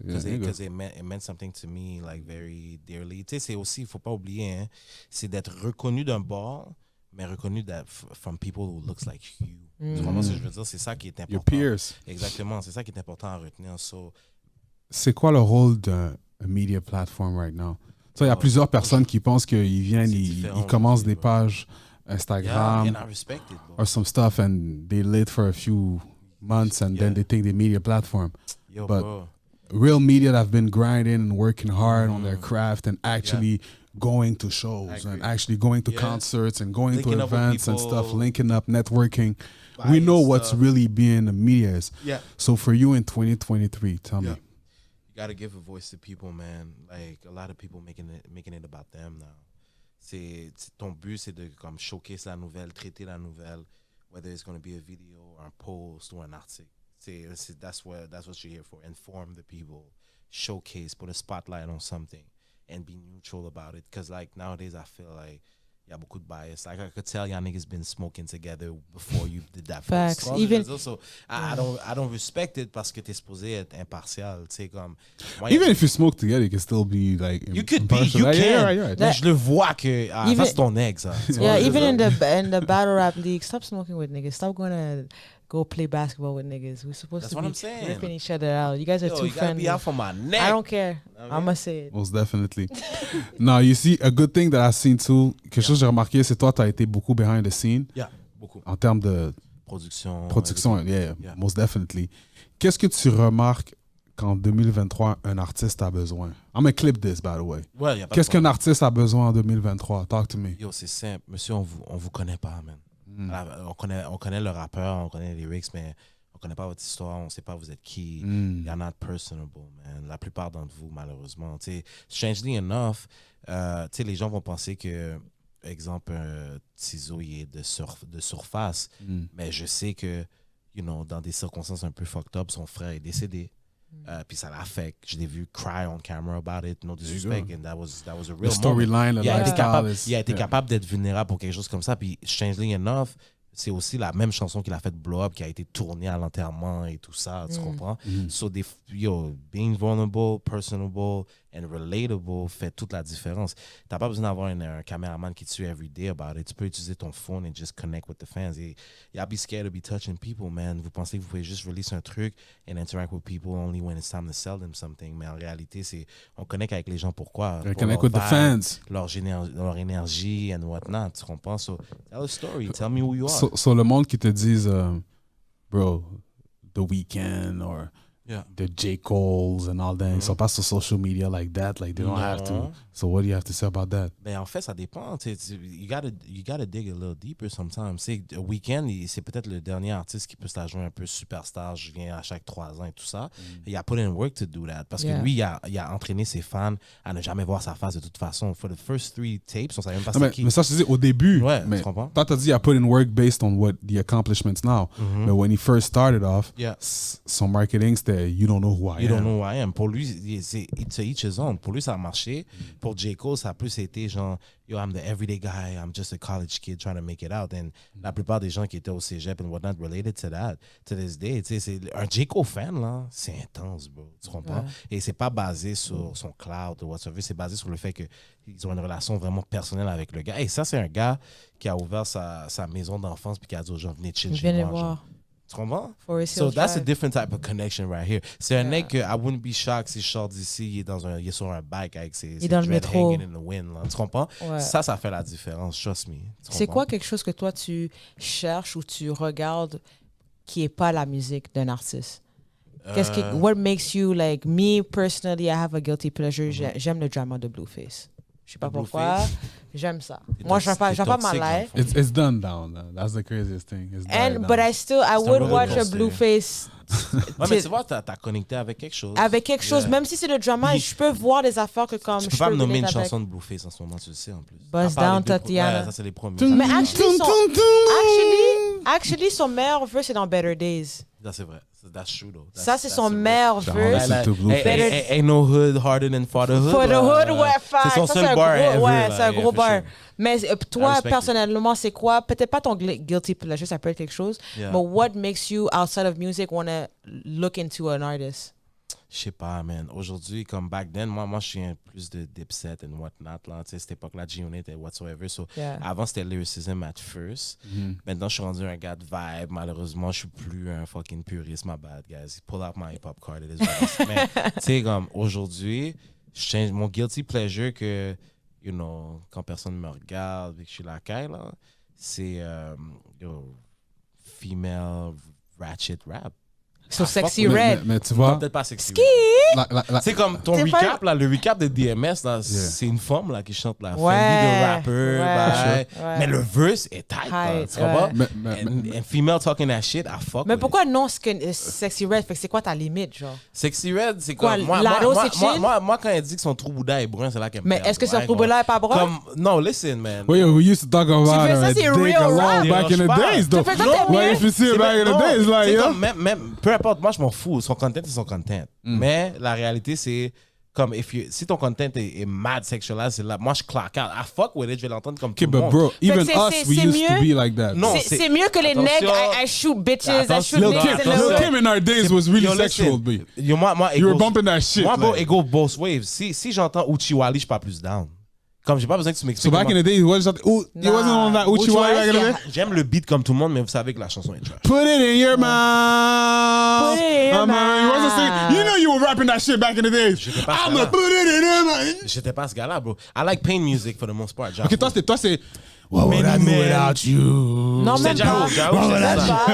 Because it meant something to me, like, very dearly. Tu sais, c'est aussi, il faut pas oublier, hein, c'est d'être reconnu d'un bord, mais reconnu from people who looks like you. Tu comprends ce que je veux dire? C'est ça qui est important. Your peers. Exactement, c'est ça qui est important à retenir. So, c'est quoi le rôle d'un media platform right now? Il y a plusieurs personnes qui pensent qu'ils viennent, ils commencent des pages Instagram or some stuff, and they lit for a few months, and then they think they media platform. But real media that have been grinding and working hard on their craft and actually going to shows and actually going to concerts and going to events and stuff, linking up, networking. We know what's really being the media is. Yeah. So for you in 2023, tell me. You gotta give a voice to people, man. Like, a lot of people making it about them now. Ton but, c'est de comme showcase la nouvelle, traiter la nouvelle, whether it's going to be a video or a post or an article. That's what you're here for. Inform the people, showcase, put a spotlight on something, and be neutral about it. Because, like, nowadays I feel like y a beaucoup de bias. Like, I could tell y'all niggas been smoking together before you did that. Facts. Post. Even so I don't respect it parce que t'es supposé être impartial. Even if you smoke together, you can still be like. You could be. You can. Yeah. Je le vois que ça c'est ton ex. Even in the battle rap league, stop smoking with niggas. Stop going to go play basketball with niggas. We're supposed to be ripping each other out. You guys are too friendly. Be out for my neck. I don't care. I'm gonna say it. Most definitely. Now, you see, a good thing that I've seen too, quelque chose que j'ai remarqué, c'est toi, tu as été beaucoup behind the scene. Yeah, beaucoup. En termes de production, yeah, most definitely. Qu'est-ce que tu remarques qu'en 2023, un artiste a besoin? I'm gonna clip this, by the way. Qu'est-ce qu'un artiste a besoin en 2023? Talk to me. Yo, c'est simple. Monsieur, on vous connaît pas, man. On connaît le rappeur, on connaît les lyrics, mais on connaît pas votre histoire, on sait pas vous êtes qui. You're not personable, man. La plupart d'entre vous, malheureusement. Strangely enough, les gens vont penser que, exemple, Tizo, il est de surface, mais je sais que, dans des circonstances un peu fucked up, son frère est décédé. Puis ça l'affecte. Je l'ai vu cry on camera about it, no disrespect, and that was a real storyline. Il a été capable d'être vulnérable pour quelque chose comme ça. Puis strangely enough, c'est aussi la même chanson qu'il a fait Blow Up, qui a été tournée à l'enterrement et tout ça, tu comprends? So, being vulnerable, personable, and relatable fait toute la différence. T'as pas besoin d'avoir un caméraman qui te suit every day about it. Tu peux utiliser ton phone and just connect with the fans. Y'all be scared to be touching people, man. Vous pensez que vous pouvez juste release un truc and interact with people only when it's time to sell them something. Mais en réalité, on connecte avec les gens pourquoi? Pour connect with the fans. Leur énergie and whatnot, tu comprends? So, tell a story. Tell me who you are. So le monde qui te dise, bro, The Weeknd or the J. Cole's and all that, ils sont pas sur social media like that, like they don't have to. So what do you have to say about that? Ben, en fait, ça dépend. You gotta dig a little deeper sometimes. The Weeknd, c'est peut-être le dernier artiste qui peut se la jouer un peu superstar. Je viens à chaque 3 ans et tout ça. Il a put in work to do that. Parce que lui, il a entraîné ses fans à ne jamais voir sa face de toute façon. For the first 3 tapes, on savait même pas c'était qui. Mais ça, je te dis au début. Ouais, mais tu comprends? Toi, t'as dit, I put in work based on what the accomplishments now. But when he first started off, son marketing, c'était yeah, you don't know who I You don't am. know who I am. Pour lui, c'est to each his own. Pour lui, ça a marché. Pour J. Cole, ça a plus été genre, yo, I'm the everyday guy. I'm just a college kid trying to make it out. And la plupart des gens qui étaient au cégep and whatnot related to that, to this day. Tu sais, c'est un J. Cole fan, là, c'est intense, bro. Tu comprends? Et c'est pas basé sur son cloud ou whatsoever. C'est basé sur le fait qu'ils ont une relation vraiment personnelle avec le gars. Et ça, c'est un gars qui a ouvert sa maison d'enfance puis qui a dit aux gens, venez chill chez moi. Genre. Tu comprends? So that's a different type of connection right here. C'est un mec que I wouldn't be shocked si je sors d'ici, il est sur un bike avec ses dans le métro. hanging in the wind. Là. Tu comprends? Ouais. Ça fait la différence, trust me. C'est quoi quelque chose que toi tu cherches ou tu regardes qui est pas la musique d'un artiste? What makes you like me personally? I have a guilty pleasure. J'aime le drama de Blueface. Je sais pas pourquoi. J'aime ça. Moi, j'aime pas ma life. It's done down. That's the craziest thing. But I would watch a Blueface. Ouais, mais tu vois, t'as connecté avec quelque chose. Avec quelque chose, même si c'est le drama, je peux voir des affaires que comme. Tu peux pas me nommer une chanson de Blueface en ce moment, tu le sais en plus. Buzz Down, Tatiana. Ouais, ça c'est les premiers. Mais actually, son meilleur verse c'est dans Better Days. Ça c'est vrai. That's true though. Ça c'est son meilleur verse. Ain't no hood harder than fatherhood. For the hood, ouais, c'est son seul bar ever. Ouais, c'est un gros bar. Sure. Mais toi, personnellement, c'est quoi? Peut-être pas ton guilty pleasure, ça peut être quelque chose. Yeah. But what makes you, outside of music, want to look into an artist? Je sais pas, man. Aujourd'hui, comme back then, moi je suis un plus de Dipset and whatnot. Là. Tu sais, cette époque-là, G-Unit et whatsoever. So, avant, c'était lyricism at first. Maintenant, je suis rendu un gars de vibe. Malheureusement, je suis plus un fucking puriste. My bad, guys. Pull out my hip-hop card. It is what mais, tu sais, comme aujourd'hui, mon guilty pleasure que, you know, quand personne me regarde et que je suis la caille, là, c'est female ratchet rap. So Sexy Red. Mais tu vois, peut-être pas Sexy Ski! Red. C'est comme ton recap, là, le recap de DMS, là, c'est une femme là, qui chante la Fendi de rapper. Mais le verse est tight. Tu comprends? And female talking that shit, I fuck Mais with pourquoi non Sexy Red? Fait que c'est quoi ta limite, genre? Sexy Red, c'est quoi, comme... Moi, quand elle dit que son trou Bouddha est brun, c'est là qu'elle me Mais est-ce que son trou Bouddha est pas brun? Comme, no, listen, man. we used to talk about Tu fais ça, c'est real rap. back in the days, though. Ouais, if you see it back in the days, like, yeah. Même, peu importe, moi, je m'en fous. Son content, c'est son content. Mais la réalité, c'est comme si ton content est mad sexualized, c'est là. Moi, je claque out. I fuck with it, je vais l'entendre comme tout le monde. But bro, even us, we used to be like that. Non, c'est mieux que les nègres. I shoot bitches, I shoot niggas. Lil' Kim in our days was really sexual, B. You were bumping that shit. Moi, bro, it go both ways. Si j'entends Uchiwali, je suis pas plus down. Comme j'ai pas besoin que tu m'expliques. So back in the day, it wasn't on that Uchiwali back in the day? J'aime le beat comme tout le monde, mais vous savez que la chanson est trash. Put it in your mouth. Put it in your mouth. You know you were rapping that shit back in the days. I'ma put it in your mouth. J'étais pas ce gars-là, bro. I like pain music for the most part. Ok, toi, c'est... What would I do without you? Non, même pas.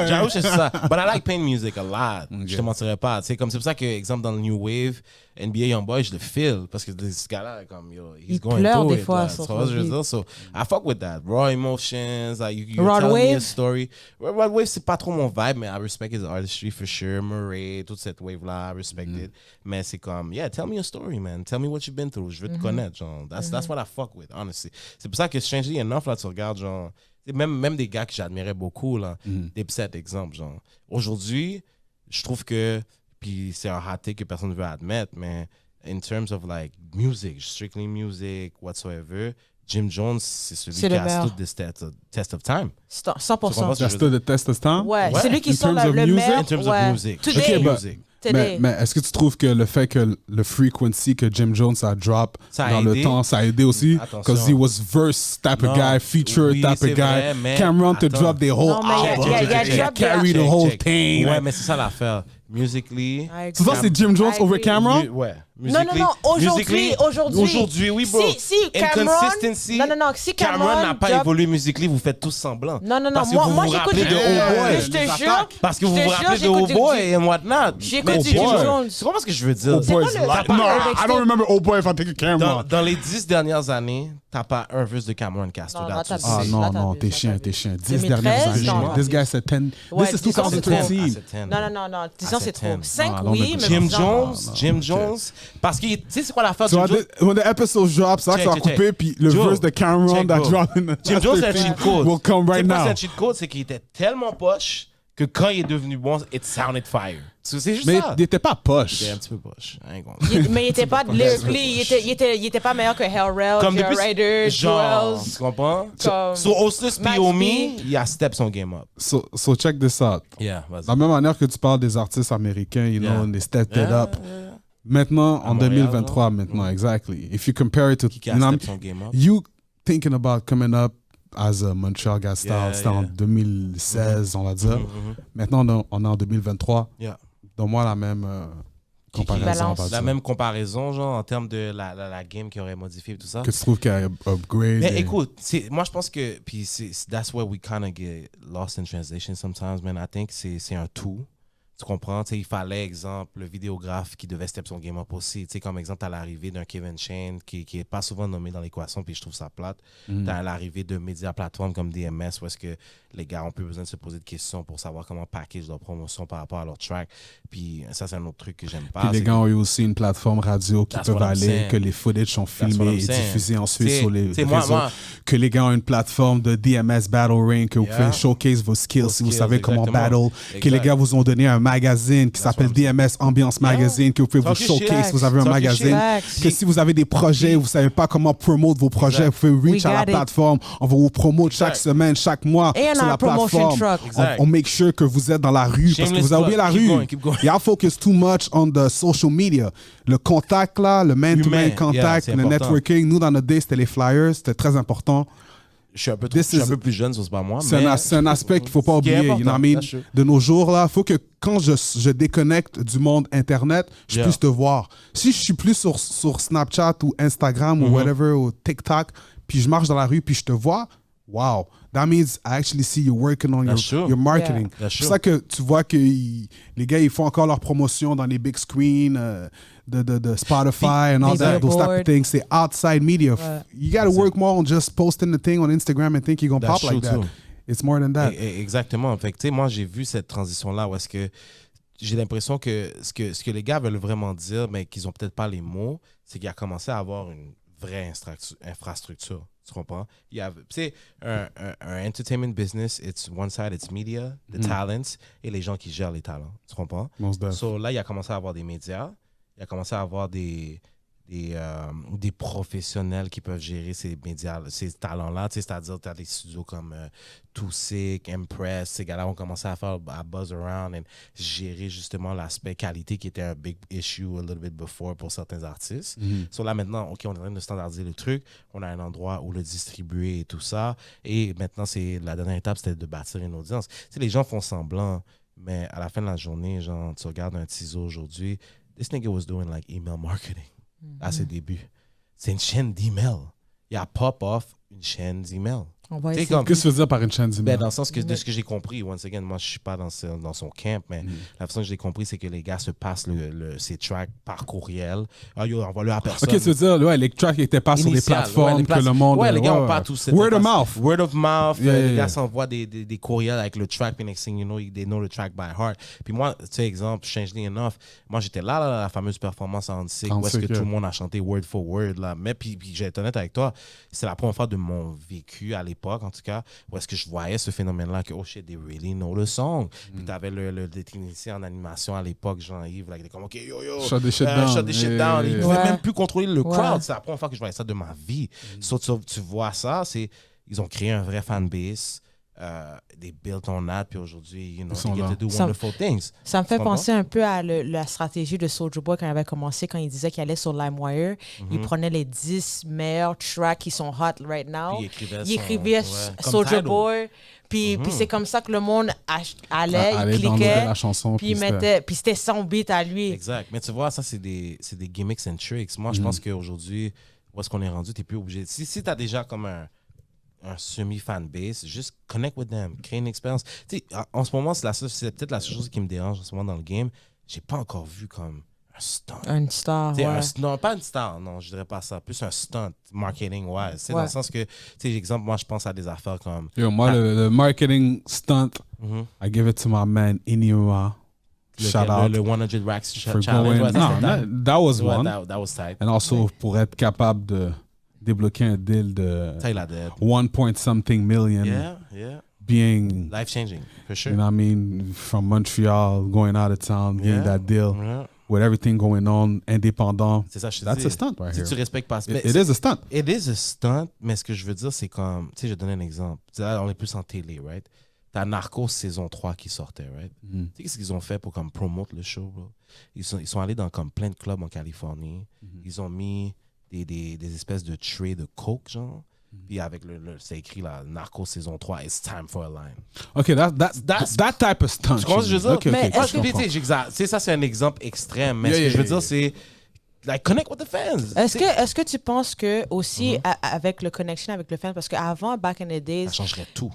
J'avoue, c'est ça. But I like pain music a lot. Je te mentirais pas. C'est pour ça que, exemple, dans le New Wave, NBA Youngboy, je le feel. Parce que ce gars-là, comme, yo, he's going pleure through des it. fois. So, I fuck with that. Raw emotions. Like, you're Rod telling me a Wave? story. Rod Wave, c'est pas trop mon vibe, mais I respect his artistry for sure. Murray, toute cette wave-là, I respect it. Mais c'est comme, yeah, tell me a story, man. Tell me what you've been through. Je veux te connaître, genre. That's what I fuck with, honestly. C'est pour ça que strangely enough, là, tu regardes, genre, même des gars que j'admirais beaucoup, là, des petits exemples, genre. Aujourd'hui, je trouve que, puis c'est un hot take que personne ne veut admettre, mais in terms of like music, strictly music, whatsoever, Jim Jones, c'est celui qui a stood this test of time. 100%. That stood the test of time? Ouais, c'est lui qui sort le meilleur. In terms of music. Today. Music. Mais est-ce que tu trouves que le fait que le frequency que Jim Jones a drop dans le temps, ça a aidé aussi? Because he was verse type of guy, feature type of guy. Cameron to drop the whole album. Carry the whole thing. Ouais, mais c'est ça l'affaire. Musically. So ça, c'est Jim Jones over Cameron? Ouais. Non, aujourd'hui, oui, bro. Si Cameron, Inconsistency. Si Cameron n'a pas évolué musically, vous faites tous semblant. Non, moi j'écoute de Oh-Boy. Je te jure. Parce que vous vous rappelez de Oh-Boy et whatnot. J'écoute du Jim Jones. Tu comprends ce que je veux dire? No, I don't remember Oh-Boy if I take a Cameron. Dans les 10 dernières années, t'as pas un verse de Cameron qui a stood out. Ah non, t'es chien. 10 dernières années. This guy said 10. This is 2013. Non, 10 ans c'est trop. 5 oui, mais Jim Jones. Parce que, tu sais, c'est quoi l'affaire de Jim Jones? When the episode drops, ça va couper, puis le verse de Cameron that dropped in the Jim Jones, c'est un cheat code. will come right now. C'est un cheat code, c'est qu'il était tellement poche que quand il est devenu bon, it sounded fire. C'est juste Mais ça. il était pas poche. Il était un petit peu poche. Mais il était pas lyrically, il était pas meilleur que Hellrail, J.R. Ryder, genre, Jewels. tu comprends? Comme So, Ostis Max P.O.M.E., B. il a step son game up. So check this out. Yeah, De la même manière que tu parles des artistes américains, you know, they stepped it up. Yeah. Maintenant, À en Montréal, 2023, maintenant, exactly. If you compare it to, Qui a you know, step son game up. you thinking about coming up as a MontrealGotStyle, c'était en 2016, on va dire. Maintenant, on est en 2023. Yeah. Donne-moi la même comparaison. on va La dire. même comparaison, genre, en termes de la game qui aurait modifié et tout ça. Que tu trouves qu'il y a upgrade. Mais écoute, moi je pense que, puis that's where we kind of get lost in translation sometimes, man. I think c'est un tout. Tu comprends? T'sais, il fallait, exemple, le vidéographe qui devait step son game up aussi. T'sais, comme exemple, à l'arrivée d'un Kevin Shane qui est pas souvent nommé dans l'équation, puis je trouve ça plate. T'as l'arrivée de médias plateformes comme DMS, où est-ce que les gars ont plus besoin de se poser de questions pour savoir comment package leur promotion par rapport à leur track. Puis ça, c'est un autre truc que j'aime pas. Puis les gars ont eu aussi une plateforme radio qui peuvent aller, que les footage sont filmés et diffusés ensuite sur les réseaux. Que les gars ont une plateforme de DMS Battle Ring, que vous pouvez showcase vos skills si vous savez comment battle. Que les gars vous ont donné un magazine qui s'appelle DMS Ambiance Magazine, que vous pouvez vous showcase si vous avez un magazine. Que si vous avez des projets, vous savez pas comment promote vos projets, vous pouvez reach à la plateforme. On va vous promouvoir chaque semaine, chaque mois sur la plateforme. On make sure que vous êtes dans la rue parce que vous avez oublié la rue. Y'all focus too much on the social media. Le contact là, le man-to-man contact, le networking. Nous, dans notre day, c'était les flyers. C'était très important. Je suis un peu plus jeune, c'est pas moi. C'est un aspect qu'il ne faut pas oublier. You know what I mean? De nos jours, il faut que quand je déconnecte du monde Internet, je puisse te voir. Si je suis plus sur Snapchat ou Instagram ou whatever, ou TikTok, puis je marche dans la rue, puis je te vois, wow. That means I actually see you working on your marketing. Yeah. C'est pour ça que tu vois que les gars, ils font encore leur promotion dans les big screens de Spotify and all that, those type of things. C'est outside media. You got to work more on just posting the thing on Instagram and think you're going to pop like that. Too. It's more than that. Exactement. Fait que, tu sais, moi, j'ai vu cette transition-là où est-ce que j'ai l'impression que ce que les gars veulent vraiment dire, mais qu'ils n'ont peut-être pas les mots, c'est qu'il a commencé à avoir une vraie infrastructure. Tu comprends? Il y a, tu sais, un entertainment business, it's one side, it's media, the talents, et les gens qui gèrent les talents. Tu comprends? So là, il a commencé à avoir des médias, il a commencé à avoir des professionnels qui peuvent gérer ces médias, ces talents-là. Tu sais, c'est-à-dire, tu as des studios comme Too Sick, Impress, ces gars-là ont commencé à faire à buzz around et gérer justement l'aspect qualité qui était un big issue a little bit before pour certains artistes. So là, maintenant, OK, on est en train de standardiser le truc, on a un endroit où le distribuer et tout ça. Et maintenant, la dernière étape, c'était de bâtir une audience. Tu sais, les gens font semblant, mais à la fin de la journée, genre, tu regardes un teaser aujourd'hui, this nigga was doing like email marketing. À ses débuts. C'est une chaîne d'email. Il y a pop-off une chaîne d'email. Qu'est-ce que tu veux dire par une chaîne d'email? Ben, dans le sens que de ce que j'ai compris, once again, moi je suis pas dans son camp, mais la façon que j'ai compris, c'est que les gars se passent ces tracks par courriel. Ah, yo, envoie-le à personne. Ok, tu veux dire, les tracks n'étaient pas sur les plateformes que le monde. Ouais, les gars n'ont pas tous. Word of mouth. Word of mouth. Les gars s'envoient des courriels avec le track, puis next thing you know, they know the track by heart. Puis moi, tu sais, exemple, strangely enough, moi j'étais là, la fameuse performance en Sick, où est-ce que tout le monde a chanté word for word, là. Mais puis j'ai été honnête avec toi, c'est la première fois de mon vécu à l'époque, en tout cas, où est-ce que je voyais ce phénomène-là, que oh shit, they really know the song. Puis t'avais le technicien en animation à l'époque, Jean-Yves, là, il était comme ok, yo, shut the shit down. Shut the shit down. Il pouvait même plus contrôler le crowd. C'est la première fois que je voyais ça de ma vie. So, tu vois ça, ils ont créé un vrai fanbase. They built on that, puis aujourd'hui, you know, they get to do wonderful things. Ça me fait penser un peu à la stratégie de Soulja Boy quand il avait commencé, quand il disait qu'il allait sur LimeWire. Il prenait les 10 meilleurs tracks qui sont hot right now. Il écrivait Soulja Boy. Puis c'est comme ça que le monde allait, il cliquait, la chanson, puis c'était son beat à lui. Exact. Mais tu vois, ça, c'est des gimmicks and tricks. Moi, je pense qu'aujourd'hui, où est-ce qu'on est rendu, t'es plus obligé. Si tu as déjà comme un semi-fanbase, juste connect with them, créer une expérience. Tu sais, en ce moment, c'est peut-être la seule chose qui me dérange en ce moment dans le game. J'ai pas encore vu comme un stunt. Une star, ouais. Non, pas une star, non, je dirais pas ça. Plus un stunt, marketing-wise. C'est dans le sens que, tu sais, exemple, moi, je pense à des affaires comme... Yo, moi, le marketing stunt, I give it to my man, Iniwa. Shout out. Le 100 Racks Challenge. That was one. That was tight. And also, pour être capable de débloquer un deal de 1 point something million. Yeah. being, Life changing, for sure. you know what I mean, from Montreal, going out of town, getting that deal, with everything going on, indépendant. C'est ça, je te That's dis. a stunt right Si here. tu respectes pas... It is a stunt. It is a stunt, mais ce que je veux dire, c'est comme... Tu sais, je vais donner un exemple. Là, on est plus en télé, right? T'as Narcos saison 3 qui sortait, right? Tu sais qu'est-ce qu'ils ont fait pour comme promote le show, bro? Ils sont allés dans comme plein de clubs en Californie. Ils ont mis des espèces de trays de coke, genre. Puis avec c'est écrit là, Narcos saison 3, it's time for a line. OK, that type of stunt. Tu comprends ce que je veux dire? OK, Mais OK, est-ce je comprends. Ça, c'est un exemple extrême. Mais ce que je veux dire, c'est... Like, connect with the fans. Est-ce que tu penses que aussi avec le connection avec le fan, parce qu'avant, back in the days, Ça changerait tout.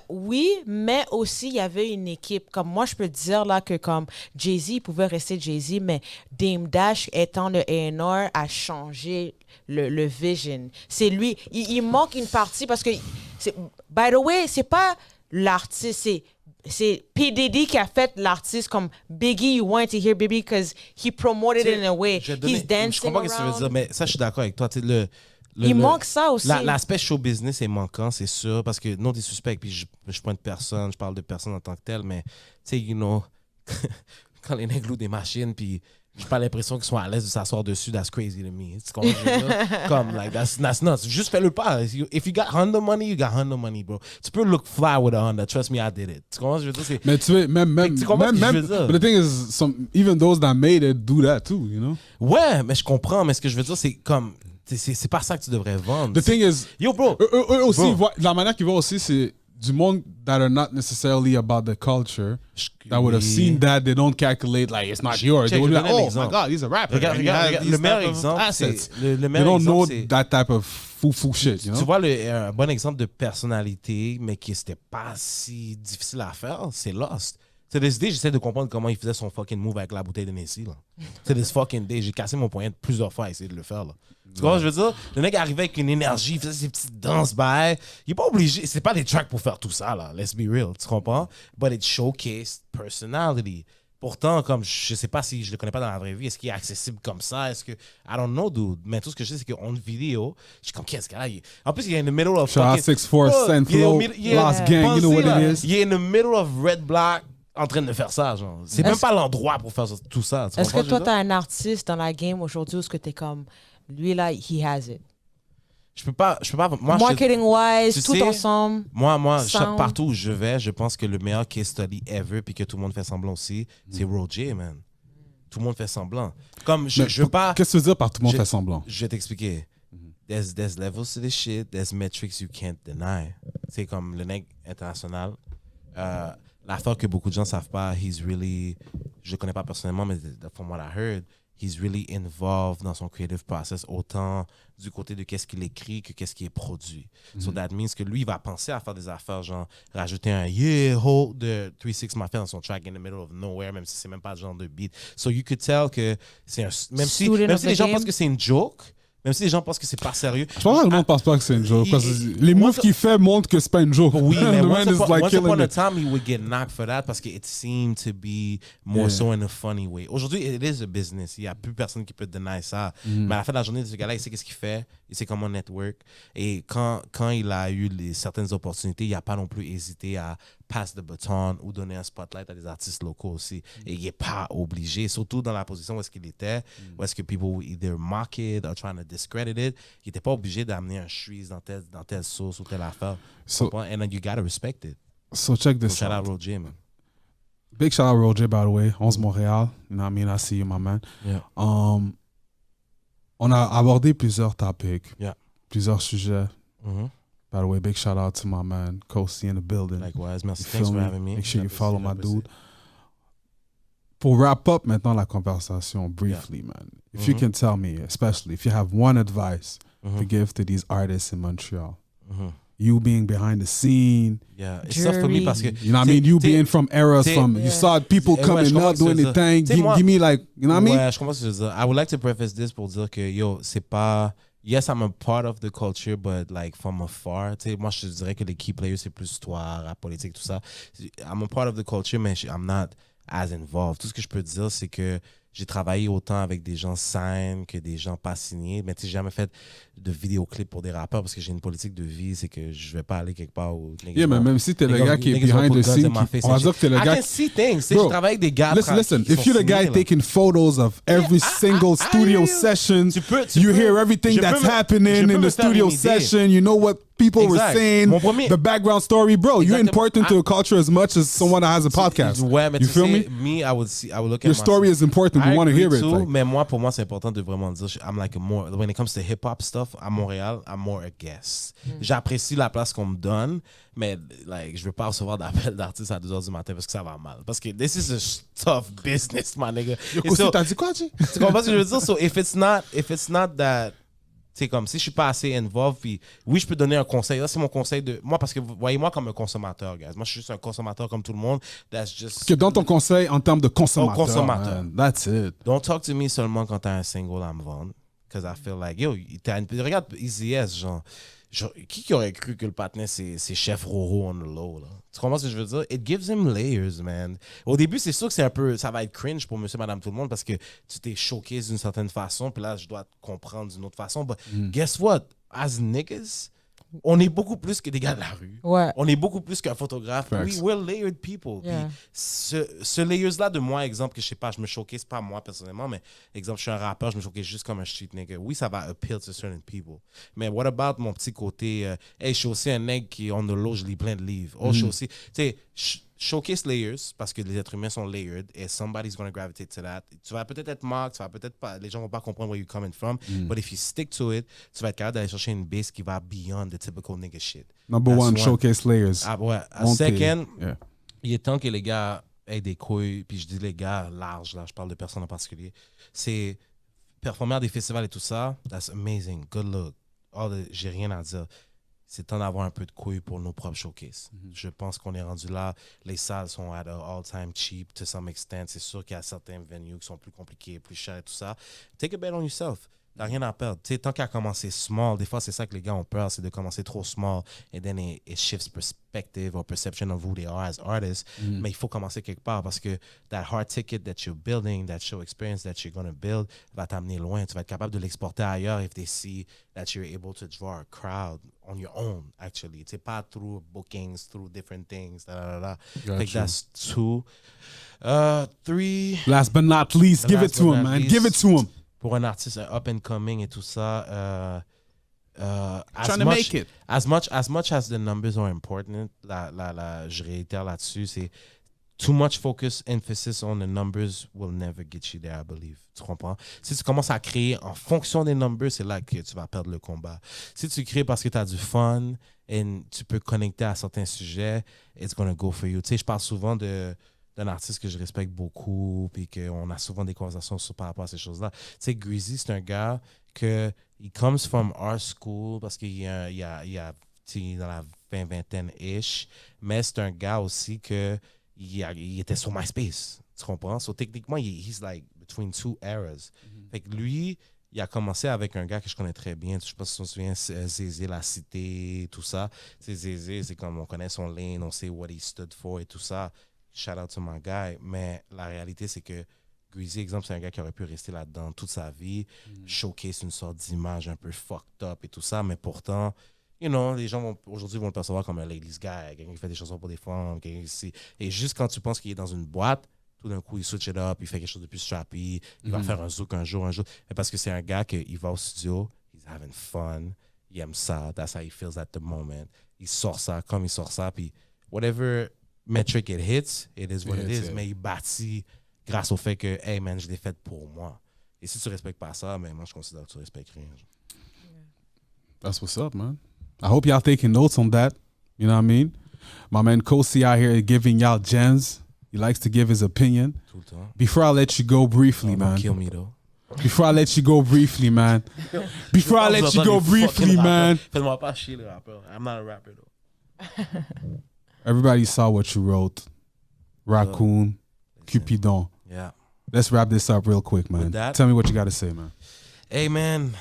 Oui, mais aussi il y avait une équipe. Comme moi, je peux dire là que comme Jay-Z pouvait rester Jay-Z, mais Dame Dash étant le A&R a changé le vision. C'est lui. Il manque une partie parce que by the way, c'est pas l'artiste, c'est P. Diddy qui a fait l'artiste comme Biggie, you want to hear Biggie because he promoted it in a way. He's dancing Je comprends ce que tu veux dire, mais ça, je suis d'accord avec toi. Il manque ça aussi. L'aspect show business est manquant, c'est sûr, parce que non, t'es suspect, puis je pointe personne, je parle de personne en tant que tel, mais tu sais, you know, quand les nègres louent des machines, puis j'ai pas l'impression qu'ils sont à l'aise de s'asseoir dessus, that's crazy to me. Tu comprends ce que je veux dire? Comme, like, that's nuts. Juste fais-le pas. If you got Honda money, you got Honda money, bro. Tu peux look fly with a Honda. Trust me, I did it. Tu comprends ce que je veux dire? Mais tu sais, même, but the thing is, even those that made it do that too, you know? Ouais, mais je comprends, mais ce que je veux dire, c'est comme, c'est pas ça que tu devrais vendre. The thing is, yo, bro. Eux aussi, bro. la manière qu'ils voient aussi, c'est du monde that are not necessarily about the culture, that would have seen that, they don't calculate, like, it's not yours. They would be like, oh my God, he's a rapper. Regarde, le meilleur exemple, c'est... Le They don't know c'est, that type of fou shit, you know? Tu vois, un bon exemple de personnalité, mais qui c'était pas si difficile à faire, c'est Lost. C'est this day, j'essaie de comprendre comment il faisait son fucking move avec la bouteille de Nessie, là. C'est this fucking day. J'ai cassé mon poignet plusieurs fois à essayer de le faire, là. Tu vois ce que je veux dire? Le mec arrivait avec une énergie, il faisait ses petites danses, bah, il est pas obligé, c'est pas des tracks pour faire tout ça, là. Let's be real, tu comprends? But it showcased personality. Pourtant, comme je sais pas si je le connais pas dans la vraie vie, est-ce qu'il est accessible comme ça? Est-ce que, I don't know, dude. Mais tout ce que je sais, c'est qu'en vidéo, je suis comme, qu'est-ce qu'il y a? En plus, il est in the middle of Shout out 6'4", Saint Flow, Lost Gang, you know what it is? Il est in the middle of Red Block, en train de faire ça, genre. C'est même pas l'endroit pour faire tout ça. Est-ce que toi, t'as un artiste dans la game aujourd'hui où est-ce que t'es comme, lui là, he has it? Je peux pas. Moi, marketing-wise, tout ensemble. Moi, partout où je vais, je pense que le meilleur case study ever, puis que tout le monde fait semblant aussi, c'est Roger, man. Tout le monde fait semblant. Comme, je veux pas... Qu'est-ce que tu veux dire par tout le monde fait semblant? Je vais t'expliquer. There's levels to this shit, there's metrics you can't deny. C'est comme le nègre international. L'affaire que beaucoup de gens savent pas, he's really... Je le connais pas personnellement, mais from what I heard, he's really involved dans son creative process, autant du côté de qu'est-ce qu'il écrit que qu'est-ce qui est produit. So that means que lui, il va penser à faire des affaires, genre rajouter un yeah, hold de 3-6 Mafia dans son track in the middle of nowhere, même si c'est même pas le genre de beat. So you could tell que c'est un... Même si les gens pensent que c'est une joke, même si les gens pensent que c'est pas sérieux. Je pense que le monde pense pas que c'est une joke. Parce que les moves qu'il fait montrent que c'est pas une joke. Oui, mais once like upon a time, he would get knocked for that parce que it seemed to be more so in a funny way. Aujourd'hui, it is a business. Il y a plus personne qui peut deny ça. Mais à la fin de la journée, ce gars-là, il sait qu'est-ce qu'il fait. Il sait comment network. Et quand il a eu certaines opportunités, il n'a pas non plus hésité à pass the baton ou donner un spotlight à des artistes locaux aussi. Et il n'est pas obligé, surtout dans la position où est-ce qu'il était, où est-ce que people would either mock it or trying to discredit it. Il n'était pas obligé d'amener un shreeze dans telle sauce ou telle affaire. And then you gotta respect it. So check this shout out. out Roger, man. Big shout out Roger, by the way. 11 Montréal. You know what I mean? I see you, my man. Yeah. On a abordé plusieurs topics, yeah. plusieurs sujets. Mm-hmm. By the way, big shout out to my man, Kosi in the building. Likewise, merci. Thanks for having me. Make sure you follow my dude. Pour wrap up maintenant la conversation briefly, man. If you can tell me, especially if you have one advice to give to these artists in Montreal, you being behind the scene, it's tough for me parce que you know what I mean, you being from eras you saw people coming up doing their thing. Give me like, you know what I mean? Ouais, je comprends ce que tu veux dire. I would like to preface this pour dire que c'est pas. Yes, I'm a part of the culture, but like from afar. Tu sais, moi, je dirais que les key players, c'est plus toi, la politique, tout ça. I'm a part of the culture, mais I'm not as involved. Tout ce que je peux dire, c'est que j'ai travaillé autant avec des gens signed que des gens pas signés. Mais tu sais, j'ai jamais fait de vidéoclip pour des rappeurs parce que j'ai une politique de vie, c'est que je vais pas aller quelque part où... Yeah, mais même si t'es le gars qui est behind the scene, on va dire que t'es le gars I can see things. Bro, je travaille avec des gars... Listen, if you're the guy taking photos of every single studio session, you hear everything that's happening in the studio session, you know what people were saying, the background story, bro, you're important to a culture as much as someone that has a podcast. Ouais, mais you feel me? Me, I would look at your story is important. We want to hear it. Like. Mais moi, pour moi, c'est important de vraiment dire, I'm like more, when it comes to hip-hop stuff, à Montréal, I'm more a guest. J'apprécie la place qu'on me donne, mais like, je veux pas recevoir d'appels d'artistes à 2h du matin parce que ça va mal. Parce que this is a tough business, my nigga. T'as dit quoi, G? Tu comprends ce que je veux dire? So if it's not that... C'est comme si je suis pas assez involved, puis oui, je peux donner un conseil. Là, c'est mon conseil de moi, parce que voyez-moi comme un consommateur, guys. Moi, je suis juste un consommateur comme tout le monde. That's just... Que dans ton conseil en termes de consommateur. Consommateur. That's it. Don't talk to me seulement quand t'as un single à me vendre. Because I feel like, yo, regarde Easy S, genre, qui aurait cru que le patinet, c'est Chef Roro on the low, là? Tu comprends ce que je veux dire? It gives him layers, man. Au début, c'est sûr que ça va être cringe pour monsieur, madame, tout le monde parce que tu t'es choqué d'une certaine façon, puis là, je dois te comprendre d'une autre façon. But guess what? As niggas, on est beaucoup plus que des gars de la rue. Ouais. On est beaucoup plus qu'un photographe. We're layered people. Yeah. Ce layers-là de moi, exemple, que je sais pas, je me choquais, c'est pas moi personnellement, mais exemple, je suis un rappeur, je me choquais juste comme un street nigga. Oui, ça va appeal to certain people. Mais what about mon petit côté, hey, je suis aussi un nègre qui, on the low, je lis plein de livres. Oh, je suis aussi, tu sais, showcase layers parce que les êtres humains sont layered et somebody's going to gravitate to that. Tu vas peut-être être mock, tu vas peut-être pas, les gens vont pas comprendre where you're coming from, but if you stick to it, tu vas être capable d'aller chercher une base qui va beyond the typical nigga shit. Number one, showcase layers. Ouais. Second, il est temps que les gars aient des couilles, puis je dis les gars larges, là, je parle de personnes en particulier. C'est performer à des festivals et tout ça, that's amazing, good luck. J'ai rien à dire. C'est temps d'avoir un peu de couilles pour nos propres showcases. Je pense qu'on est rendu là. Les salles sont at an all-time cheap to some extent. C'est sûr qu'il y a certains venues qui sont plus compliqués, plus chers et tout ça. Take a bet on yourself. T'as rien à perdre. Tu sais, tant qu'à commencer small, des fois, c'est ça que les gars ont peur, c'est de commencer trop small. And then it shifts perspective or perception of who they are as artists. Mais il faut commencer quelque part parce que that hard ticket that you're building, that show experience that you're going to build, va t'amener loin. Tu vas être capable de l'exporter ailleurs if they see that you're able to draw a crowd on your own, actually. Tu sais, pas through bookings, through different things. I think that's 2. 3. Last but not least, give it to him, man. Give it to him. Pour un artiste up and coming et tout ça, trying to make it. As much as the numbers are important, je réitère là-dessus, c'est too much focus, emphasis on the numbers will never get you there, I believe. Tu comprends? Si tu commences à créer en fonction des numbers, c'est là que tu vas perdre le combat. Si tu crées parce que tu as du fun et tu peux connecter à certains sujets, it's gonna go for you. Tu sais, je parle souvent d'un artiste que je respecte beaucoup, puis qu'on a souvent des conversations par rapport à ces choses-là. Tu sais, Greasy, c'est un gars que he comes from our school parce qu'il a dans la vingtaine-ish, mais c'est un gars aussi que il était sur MySpace, tu comprends? So, techniquement, he's like between two eras. Fait que lui, il a commencé avec un gars que je connais très bien. Je sais pas si tu te souviens, Zézé, La Cité, tout ça. C'est Zézé, c'est comme on connaît son lane, on sait what he stood for et tout ça. Shout out to my guy. Mais la réalité, c'est que Greasy, exemple, c'est un gars qui aurait pu rester là-dedans toute sa vie, showcase une sorte d'image un peu fucked up et tout ça, mais pourtant, you know, les gens aujourd'hui vont le percevoir comme un ladies guy, quelqu'un qui fait des chansons pour des femmes, et juste quand tu penses qu'il est dans une boîte, tout d'un coup, il switch it up, il fait quelque chose de plus strappy, il va faire un zouk un jour, mais parce que c'est un gars qui va au studio, he's having fun, il aime ça, that's how he feels at the moment, il sort ça, comme il sort ça, puis whatever metric it hits, it is what it is, mais il bâtit grâce au fait que, hey man, je l'ai fait pour moi. Et si tu respectes pas ça, mais moi je considère que tu respectes rien. That's what's up, man. I hope y'all taking notes on that. You know what I mean? My man Kosi out here giving y'all gems. He likes to give his opinion. Tout le temps. Before I let you go briefly, man. Don't kill me though. Before I let you go briefly, man. Before I let you go briefly, man. Fais-moi pas chier le rappeur. I'm not a rapper though. Everybody saw what you wrote. Raccoon, Cupidon. Yeah. Let's wrap this up real quick, man. Tell me what you got to say, man. Hey, man.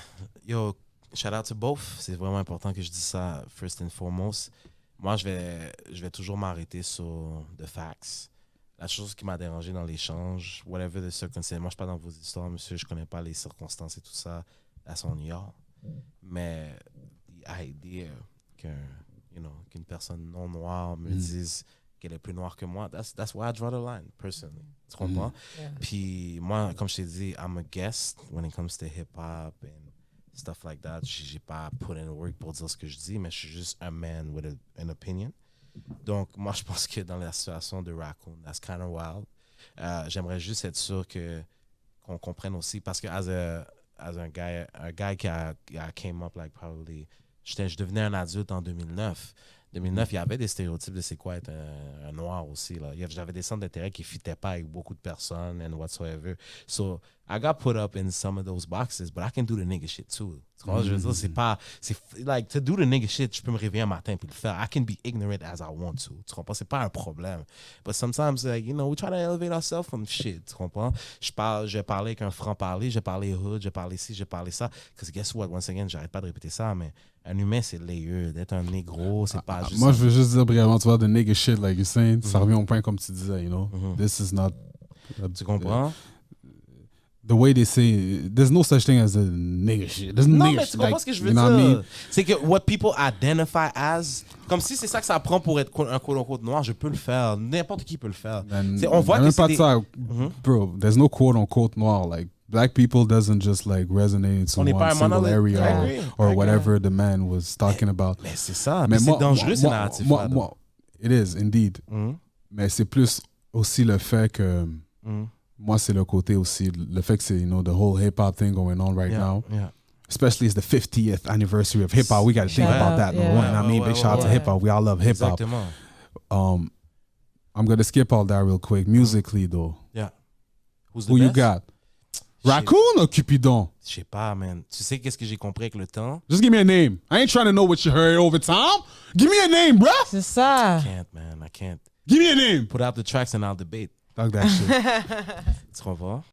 Yo, shout out to both. C'est vraiment important que je dise ça first and foremost. Moi, je vais toujours m'arrêter sur the facts. La chose qui m'a dérangé dans l'échange, whatever the circumstances, moi je suis pas dans vos histoires, monsieur, je connais pas les circonstances et tout ça, that's on y'all. Mais the idea qu'une personne non noire me dise qu'elle est plus noire que moi, that's why I draw the line, personally. Tu comprends? Yeah. Puis moi, comme je t'ai dit, I'm a guest when it comes to hip-hop and stuff like that. J'ai pas put in work pour dire ce que je dis, mais je suis juste a man with an opinion. Donc, moi, je pense que dans la situation de Raccoon, that's kind of wild. J'aimerais juste être sûr qu'on comprenne aussi, parce que as un guy qui a came up like probably, je devenais un adulte en 2009. 2009, il y avait des stéréotypes de c'est quoi être un noir aussi. Là. J'avais des centres d'intérêt qui ne fitaient pas avec beaucoup de personnes and whatsoever. So, I got put up in some of those boxes, but I can do the nigga shit too. Tu vois, je veux dire, c'est like, to do the nigga shit, je peux me réveiller un matin et le faire. I can be ignorant as I want to. Tu comprends? C'est pas un problème. But sometimes, like, you know, we try to elevate ourselves from shit. Tu comprends? J'ai parlé avec un franc-parler, j'ai parlé hood, j'ai parlé ci, j'ai parlé ça. Because guess what? Once again, j'arrête pas de répéter ça, mais un humain, c'est layered. D'être un négro, c'est pas juste... Moi, je veux juste dire brièvement, tu vois, the nigga shit, like you're saying, ça revient au point comme tu disais, you know? This is not... Tu comprends? The way they say, there's no such thing as a nigga shit. There's Non, nigga mais shit, tu comprends like, ce que je veux you know what I dire? mean? C'est que what people identify as, comme si c'est ça que ça prend pour être un quote-unquote noir, je peux le faire. N'importe qui peut le faire. On voit que même c'est pas des... de ça, bro. There's no quote unquote noir. Like black people doesn't just like resonate to On n'est one pas un single monolithe. I area agree. or whatever the man was talking about. Mais c'est ça. Mais c'est dangereux ces narratifs-là. It is indeed. Mais c'est plus aussi le fait que moi c'est le côté aussi le fait que c'est the whole hip hop thing going on right now. Yeah. Especially it's the 50th anniversary of hip hop. We got to think about that. Yeah. One, I mean, big shout out to hip hop. We all love hip hop. Exactement. I'm gonna skip all that real quick. Musically though, Yeah. Who's the who you best? got? Raccoon or Cupidon? Je sais pas, man. Tu sais qu'est-ce que j'ai compris avec le temps? Just give me a name. I ain't trying to know what you heard over time. Give me a name, bruh. C'est ça. I can't, man. I can't. Give me a name. Put out the tracks and I'll debate. Talk that shit. Tu comprends?